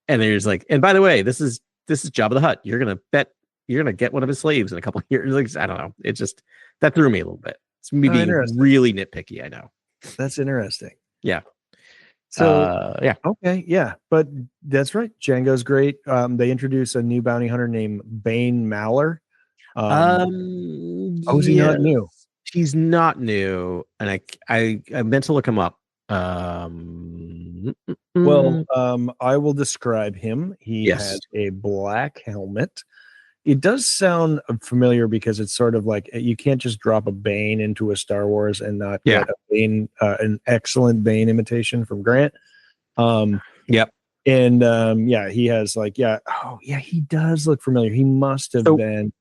and then you're just like, and by the way, this is Jabba the Hutt. You're gonna get one of his slaves in a couple of years. Like, I don't know. It just that threw me a little bit. It's me Oh, being interesting. really nitpicky. I know. That's interesting. Yeah. So Yeah. okay, yeah, but that's right. Django's great. They introduce a new bounty hunter named Bane Maller. Oh, is he Yeah. not new? He's not new, and I meant to look him up. Um, Well, I will describe him. He yes, has a black helmet. It does sound familiar because it's sort of like you can't just drop a Bane into a Star Wars and not yeah, get a Bane, an excellent Bane imitation from Grant. Um, yep. and yeah, he has like oh yeah, he does look familiar. He must have So been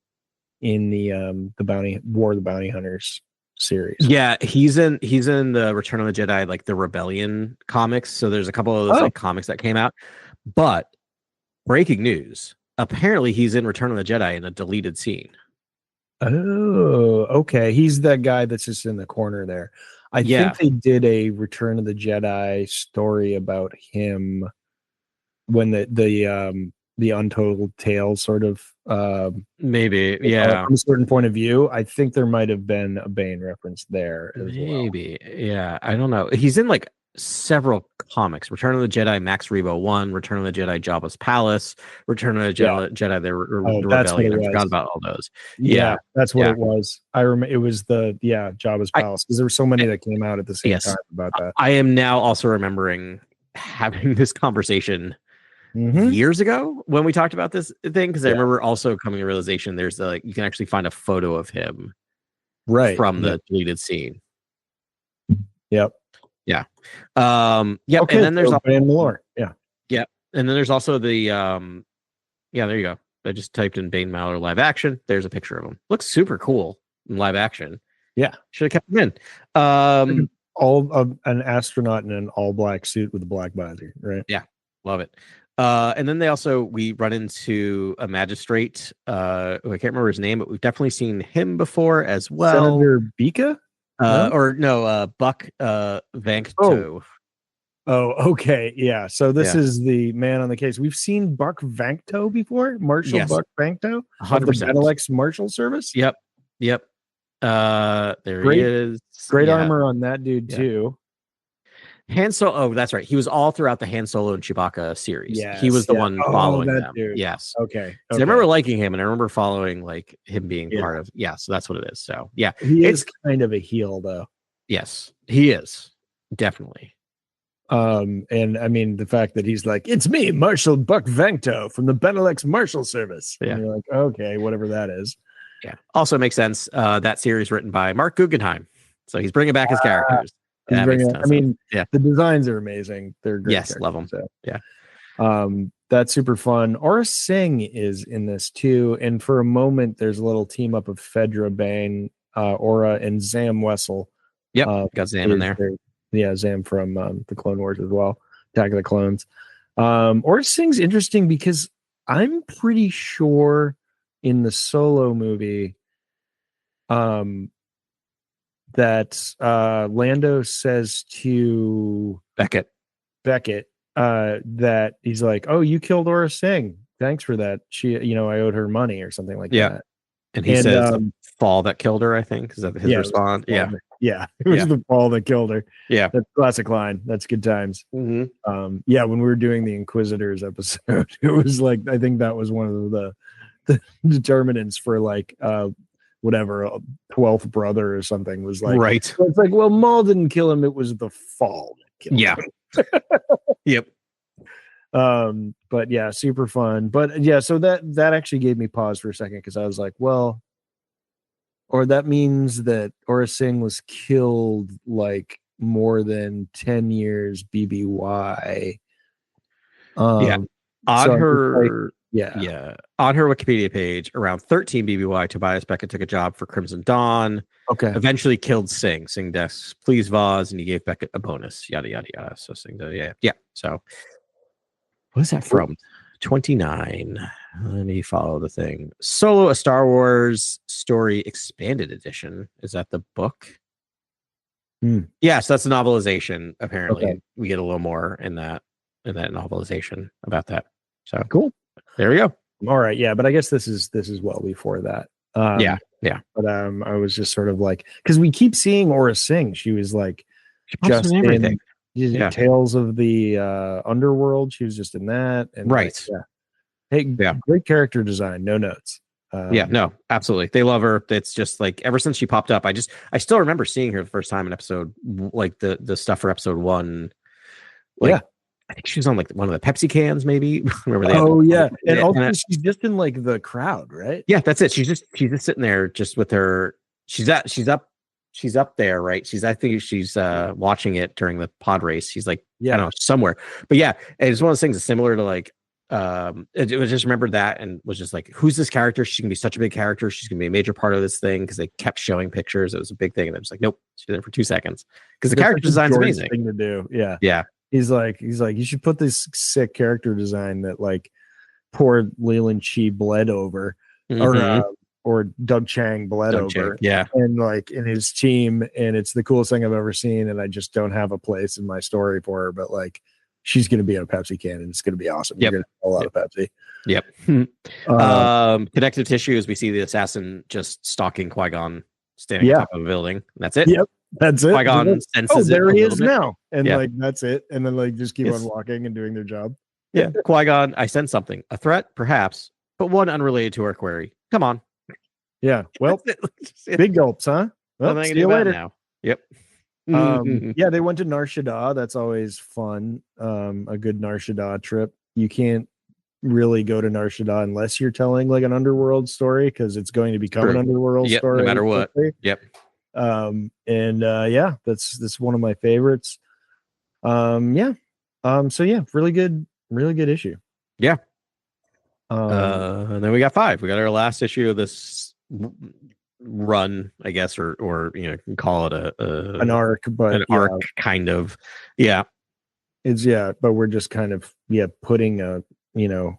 in the Bounty Hunters series. yeah, he's in the Return of the Jedi, like the Rebellion comics. So there's a couple of those Oh, like comics that came out. But breaking news: apparently he's in Return of the Jedi in a deleted scene. oh, okay. He's that guy that's just in the corner there. I Yeah, think they did a Return of the Jedi story about him when the Untold Tale sort of maybe. Yeah, from a certain point of view. I think there might have been a Bane reference there as well. maybe. Yeah, I don't know. He's in like several comics: Return of the Jedi, Max Rebo 1, Return of the Jedi, Jabba's Palace, Return of the Yeah. Jedi, Oh, the that's what it Rebellion. I forgot was. about all those. Yeah, Yeah, that's what yeah. it was. I remember it was Jabba's I Palace because there were so many that came out at the same yes, time about that. I am now also remembering having this conversation Mm-hmm. years ago when we talked about this thing, because I Yeah. remember also coming to realization there's like you can actually find a photo of him Right. from Yep. the deleted scene. Yep. Yeah. Yep. And Okay. then there's So also, Ban Malor. Yeah. yep. And then there's also the yeah, there you go. I just typed in Bane Maller live action. There's a picture of him. Looks super cool in live action. Yeah. Should have kept him in. All of an astronaut in an all black suit with a black visor. Right. Yeah, love it. And then we run into a magistrate. I can't remember his name, but we've definitely seen him before as well. Senator Bika. No. Or no, Buck Oh, Vancto. Oh, okay. Yeah. So this Yeah. is the man on the case. We've seen Buck Vancto before, Marshal Yes. Buck Vancto of the 100%. Benelux Marshal Service. Yep. Yep. There he Great, is. great Yeah. armor on that dude Yeah. too. Han Solo. Oh, that's right. He was all throughout the Han Solo and Chewbacca series. He Yes. was the Yeah. one Oh, following that them. dude. Yes. Okay. So I Okay. remember liking him, and I remember following like him being Yeah. part of. Yeah. So that's what it is. So yeah, He it's is kind of a heel though. yes, he is definitely. And I mean the fact that he's like, it's me, Marshal Buck Vancto from the Benelux Marshal Service. Yeah. And you're like, okay, whatever that is. Yeah. Also makes sense. That series written by Mark Guggenheim, so he's bringing back his characters. He's That makes bringing. a ton I of sense. mean, Yeah. the designs are amazing. They're great. Yes, love them. So, Yeah. that's super fun. Aura Singh is in this too, and for a moment, there's a little team up of Fedra Bane, Aura, and Zam Wessel. Yep. Got Zam in there. Yeah, Zam from the Clone Wars as well. Attack of the Clones. Aura Singh's interesting because I'm pretty sure in the Solo movie, that Lando says to Beckett. that he's like, "Oh, you killed Aura Singh. Thanks for that. She, I owed her money or something like that." And he says the fall that killed her, I think. Is that his response? Yeah. It was the fall that killed her. Yeah. That's classic line. That's good times. Mm-hmm. When we were doing the Inquisitors episode, it was like, I think that was one of the determinants for like, whatever, a 12th brother or something was like. Right. It's like, well, Maul didn't kill him. It was the fall that killed him. Yep. But yeah, super fun. But yeah, so that actually gave me pause for a second because I was like, well, or that means that Aura Singh was killed like more than 10 years BBY. On so her Yeah. On her Wikipedia page, around 13 BBY, Tobias Beckett took a job for Crimson Dawn. Okay. Eventually killed Singh. Singh desks, please Vaz, and he gave Beckett a bonus. Yada yada yada. So Singh, yeah. So what is that from? 29. Let me follow the thing. Solo, a Star Wars Story Expanded Edition. Is that the book? Yes, that's a novelization. Apparently, we get a little more in that novelization about that. So cool. There we go. All right, yeah, but I guess this is well before that. Yeah. But I was just sort of like, because we keep seeing Aura Singh. She was like just in everything. Tales of the Underworld. She was just in that. And right. Great character design. No notes. No, absolutely. They love her. It's just like ever since she popped up, I still remember seeing her the first time in episode, like the stuff for episode 1. Like, I think she was on like one of the Pepsi cans, maybe. Remember that? And also she's just in like the crowd, right? Yeah, that's it. She's just sitting there, just with her. She's up there, right? I think she's watching it during the pod race. She's like, I don't know, somewhere. But yeah, it's one of those things that's similar to like, it was just remembered that and was just like, who's this character? She's gonna be such a big character. She's gonna be a major part of this thing because they kept showing pictures. It was a big thing, and I'm just like, nope, she's there for 2 seconds because the character design's amazing. Thing to do, yeah. He's like, you should put this sick character design that like poor Leland Chi bled over, or Doug Chang bled over, and like in his team, and it's the coolest thing I've ever seen. And I just don't have a place in my story for her, but like, she's going to be in a Pepsi can, and it's going to be awesome. You're going to have a lot of Pepsi. Yep. Connective tissue as we see the assassin just stalking Qui-Gon standing on top of a building. That's it. Yep. That's it. Qui-Gon senses there he is bit. now. And like, that's it. And then like, just keep on walking and doing their job. Yeah. Qui-Gon, I sense something. A threat, perhaps, but one unrelated to our query. Come on. Yeah. Well, big gulps, huh? Well, see you later. Now. Yep. They went to Nar Shaddaa. That's always fun. A good Nar Shaddaa trip. You can't really go to Nar Shaddaa unless you're telling like an underworld story, because it's going to become an underworld story no matter what. Yep. That's one of my favorites. Really good issue. Yeah. And then we got 5. We got our last issue of this run, I guess, or you can call it an arc, but an arc kind of. Yeah. It's but we're just kind of putting a the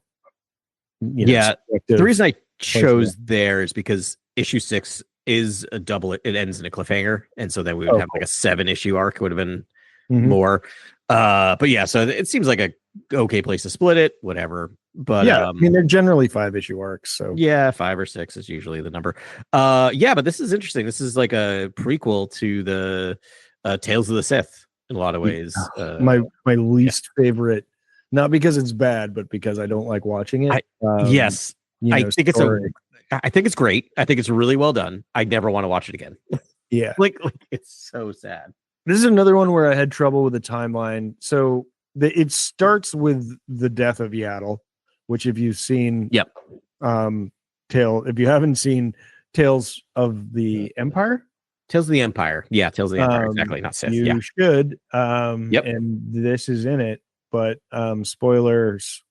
reason I chose there is because issue 6 is a double. It ends in a cliffhanger, and so then we would have like a 7-issue arc. Would have been more. But yeah, so it seems like a okay place to split it, whatever. But Yeah, I mean they're generally 5-issue arcs, so yeah, 5 or 6 is usually the number. Yeah, but this is interesting. This is like a prequel to the Tales of the Sith in a lot of ways. My Yeah. least favorite, not because it's bad, but because I don't like watching it. Yes, I think story. I think it's great. I think it's really well done. I never want to watch it again. Yeah, like it's so sad. this is another one where I had trouble with the timeline. So it starts with the death of Yaddle, which if you've seen, Yep. if you haven't seen Tales of the Empire, Tales of the Empire. Yeah, Tales of the Empire. Exactly, not Sith. you Yeah. should. Yep. And this is in it, but spoilers.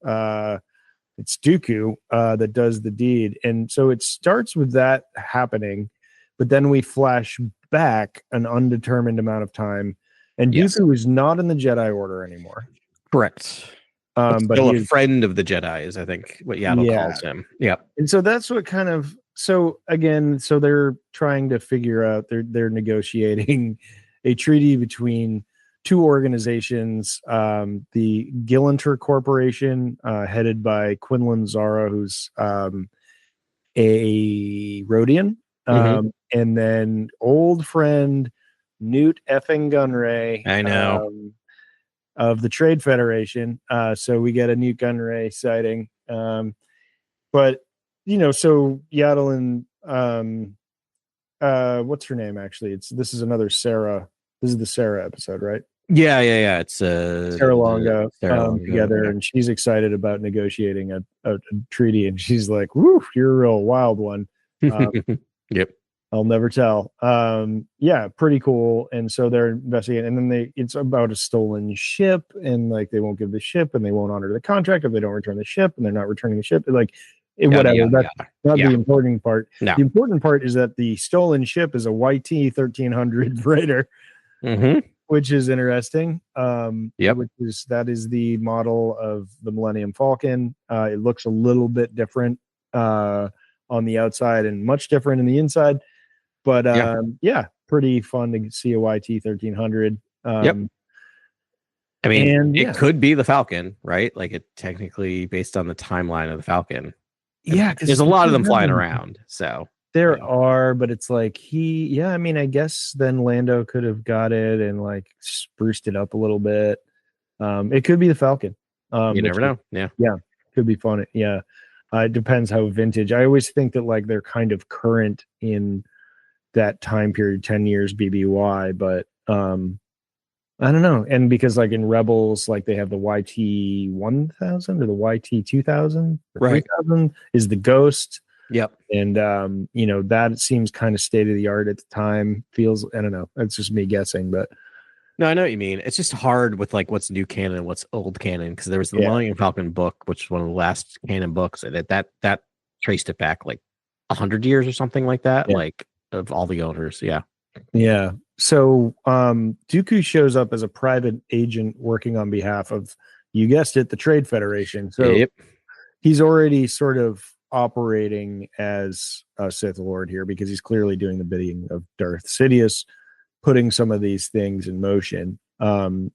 It's Dooku that does the deed, and so it starts with that happening, but then we flash back an undetermined amount of time, and Yes. Dooku is not in the Jedi Order anymore. Correct. But still a friend of the Jedi is, I think, what Yaddle calls him. Yeah. And so that's what kind of so they're trying to figure out they're negotiating a treaty between two organizations, the Gillanter Corporation, headed by Quinlan Zara, who's a Rhodian, and then old friend Newt effing Gunray. I know. Of the Trade Federation. So we get a Newt Gunray sighting. But so Yaddle and what's her name actually? This is another Sarah. This is the Sarah episode, right? Yeah. It's Sarah Longa, Longa together, and she's excited about negotiating a treaty, and she's like, "Woo, you're a real wild one." Yep. I'll never tell. Yeah, pretty cool. And so they're investigating, and then it's about a stolen ship, and like they won't give the ship, and they won't honor the contract if they don't return the ship, and they're not returning the ship. Whatever. That's not the important part. No. The important part is that the stolen ship is a YT 1300 freighter, which is interesting. That is the model of the Millennium Falcon. It looks a little bit different on the outside and much different in the inside. But pretty fun to see a YT 1300. I mean, it could be the Falcon, right? Like it technically based on the timeline of the Falcon. Yeah, there's a lot of them flying around. So there are, but it's like I mean, I guess then Lando could have got it and like spruced it up a little bit. It could be the Falcon. You never know. Yeah, could be fun. Yeah, it depends how vintage. I always think that like they're kind of current in that time period, 10 years BBY, but I don't know. And because like in Rebels, like they have the YT 1000 or the YT 2000 or 3000 is the Ghost. Yep. And that seems kind of state of the art at the time. Feels, I don't know, it's just me guessing, but no, I know what you mean. It's just hard with like what's new canon and what's old canon, because there was the Millennium Falcon book, which was one of the last canon books, and that traced it back like 100 years or something like that. Like of all the owners. Yeah. So Dooku shows up as a private agent working on behalf of, you guessed it, the Trade Federation. So he's already sort of operating as a Sith Lord here, because he's clearly doing the bidding of Darth Sidious, putting some of these things in motion. And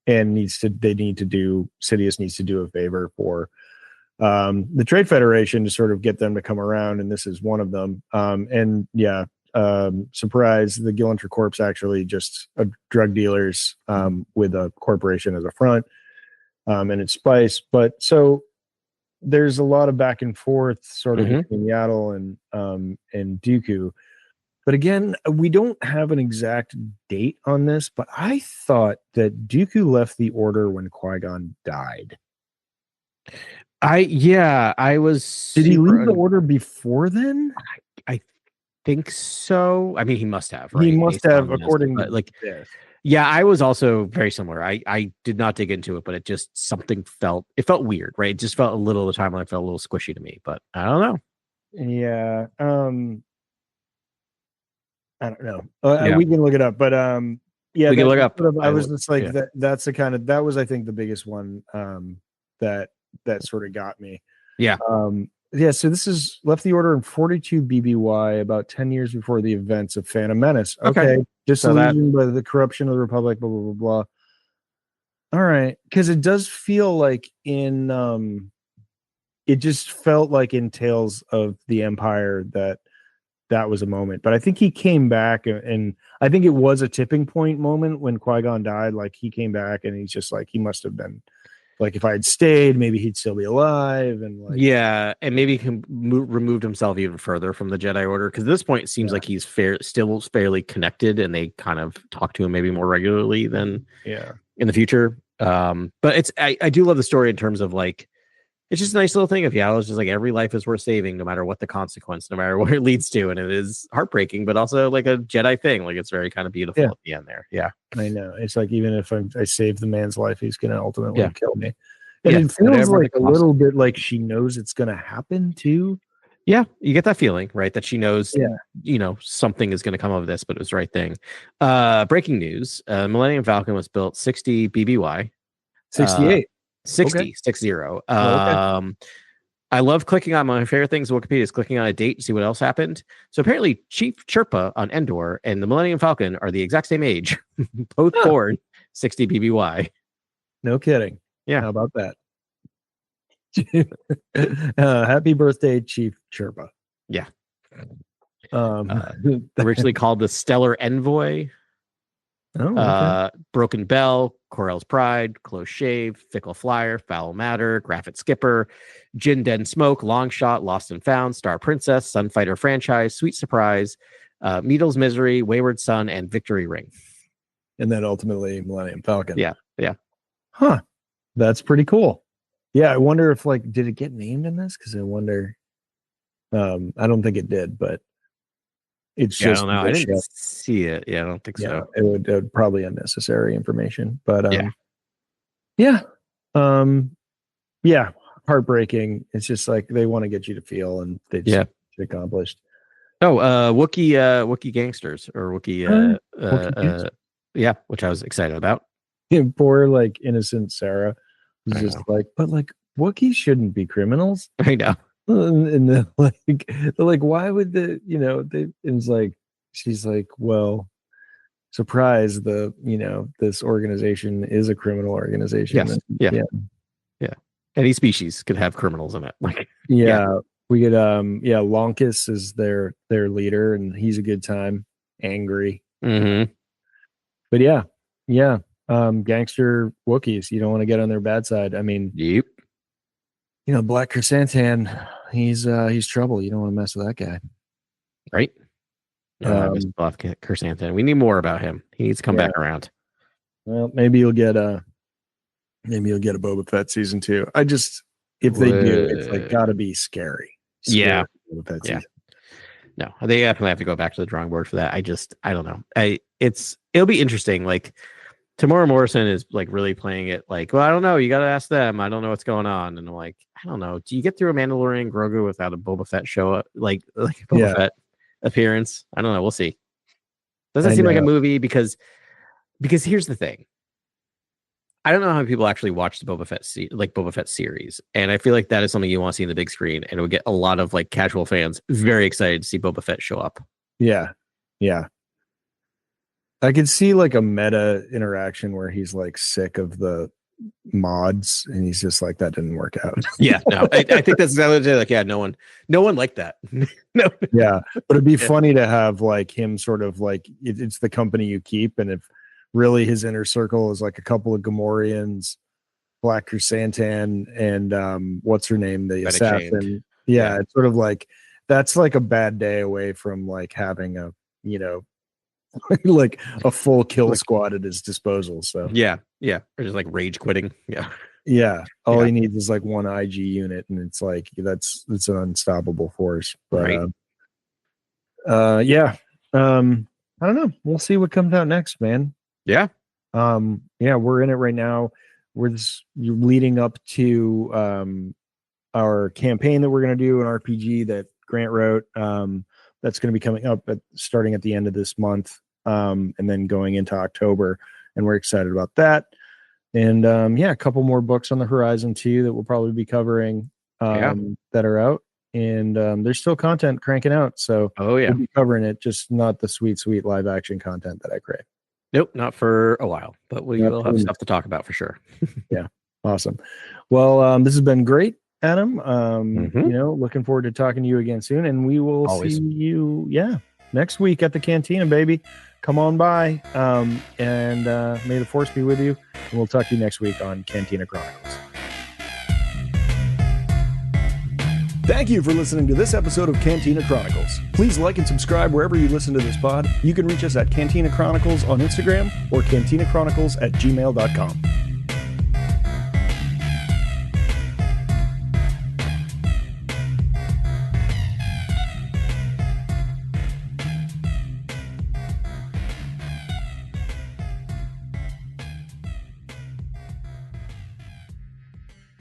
Sidious needs to do a favor for the Trade Federation to sort of get them to come around, and this is one of them. Surprise, the Gillanter Corp's actually just drug dealers with a corporation as a front, and it's spice. But so there's a lot of back and forth sort of between Yaddle and Dooku. But again, we don't have an exact date on this, but I thought that Dooku left the Order when Qui-Gon died. I was. Did he leave the Order before then? I think so. I mean, he must have. Right? He must have, according to like. Yeah, I was also very similar. I did not dig into it, but it just it felt weird, right? It just felt a little of the timeline felt a little squishy to me, but I don't know. Yeah. I don't know. We can look it up, but we can look up. I was just like that's the kind of, that was, I think, the biggest one that sort of got me. Yeah. So this is left the Order in 42 BBY, about 10 years before the events of Phantom Menace. Okay. Disillusioned by the corruption of the Republic, blah, blah, blah, blah. All right, because it does feel like it just felt like in Tales of the Empire that was a moment. But I think he came back, and I think it was a tipping point moment when Qui-Gon died. Like he came back, and he's just like, he must have been like, if I had stayed, maybe he'd still be alive, and like, Yeah, and maybe he removed himself even further from the Jedi Order, because at this point it seems like he's still fairly connected, and they kind of talk to him maybe more regularly than in the future. But I do love the story in terms of like, it's just a nice little thing of it's just like every life is worth saving, no matter what the consequence, no matter what it leads to, and it is heartbreaking, but also like a Jedi thing. Like it's very kind of beautiful at the end there. Yeah, I know. It's like, even if I save the man's life, he's going to ultimately kill me. And it feels whatever like a little bit like she knows it's going to happen too. Yeah, you get that feeling, right? That she knows, something is going to come of this, but it was the right thing. Breaking news: Millennium Falcon was built 60 BBY, 68, 60, okay. 60. Okay. I love clicking on my favorite things. Wikipedia is clicking on a date to see what else happened. So apparently, Chief Chirpa on Endor and the Millennium Falcon are the exact same age, both born 60 BBY. No kidding. Yeah, how about that? Happy birthday, Chief Chirpa. Yeah. Um, Originally called the Stellar Envoy. Okay. Broken Bell, Corel's Pride, Close Shave, Fickle Flyer, Foul Matter, Graphic Skipper, Jin Den Smoke, Long Shot, Lost and Found, Star Princess, Sunfighter Franchise, Sweet Surprise, Needle's Misery, Wayward Son, and Victory Ring. And then ultimately Millennium Falcon. Yeah. Huh. That's pretty cool. Yeah, I wonder if like, did it get named in this? Because I wonder. I don't think it did, but it's just. I don't know. I didn't see it. Yeah, I don't think so. It would probably unnecessary information, but yeah, heartbreaking. It's just like they want to get you to feel, and they just accomplished. Oh, Wookiee gangsters or Wookiee, which I was excited about. Poor like innocent Sarah was just like, but like Wookiees shouldn't be criminals. I know. And then they're like, why would it's like, she's like, well, surprise, this organization is a criminal organization. Yes. Yeah. Any species could have criminals in it. Like, we get Lonkus is their leader, and he's a good time, angry. Mm-hmm. But gangster Wookiees, you don't want to get on their bad side. I mean, yep. Black Chrysanthemum, he's trouble. You don't want to mess with that guy, right? I miss Black Chrysanthemum. We need more about him. He needs to come back around. Well, maybe you'll get a Boba Fett season 2. If they do, it's like gotta be scary. Yeah. No, they definitely have to go back to the drawing board for that. I don't know. It'll be interesting. Like, Tamora Morrison is like really playing it like, well, I don't know. You got to ask them. I don't know what's going on. And I'm like, I don't know. Do you get through a Mandalorian Grogu without a Boba Fett show up? Like Boba Fett appearance? I don't know. We'll see. Doesn't seem like a movie because here's the thing. I don't know how many people actually watch the Boba Fett series. And I feel like that is something you want to see in the big screen. And it would get a lot of like casual fans very excited to see Boba Fett show up. Yeah. Yeah. I could see like a meta interaction where he's like sick of the mods and he's just like, that didn't work out. Yeah, no, I think that's exactly like, no one liked that. No. Yeah, but it'd be funny to have like him sort of like it's the company you keep, and if really his inner circle is like a couple of Gamorreans, Black Chrysanthemum, and what's her name, the assassin. Yeah, it's sort of like that's like a bad day away from like having a like a full kill squad at his disposal. So yeah, or just like rage quitting. All he needs is like one IG unit, and it's like it's an unstoppable force. But I don't know. We'll see what comes out next, man. We're in it right now. You're leading up to our campaign that we're going to do, an RPG that Grant wrote. That's going to be coming up starting at the end of this month, and then going into October, and we're excited about that. And a couple more books on the horizon too that we'll probably be covering that are out, and there's still content cranking out. So we'll be covering it, just not the sweet live action content that I crave. Nope, not for a while, but we will have stuff to talk about for sure. Yeah, awesome. Well, this has been great, Adam. Looking forward to talking to you again soon, and we will see you, next week at the Cantina, baby. Come on by, and may the force be with you. And we'll talk to you next week on Cantina Chronicles. Thank you for listening to this episode of Cantina Chronicles. Please like and subscribe wherever you listen to this pod. You can reach us at Cantina Chronicles on Instagram or cantinachronicles@gmail.com.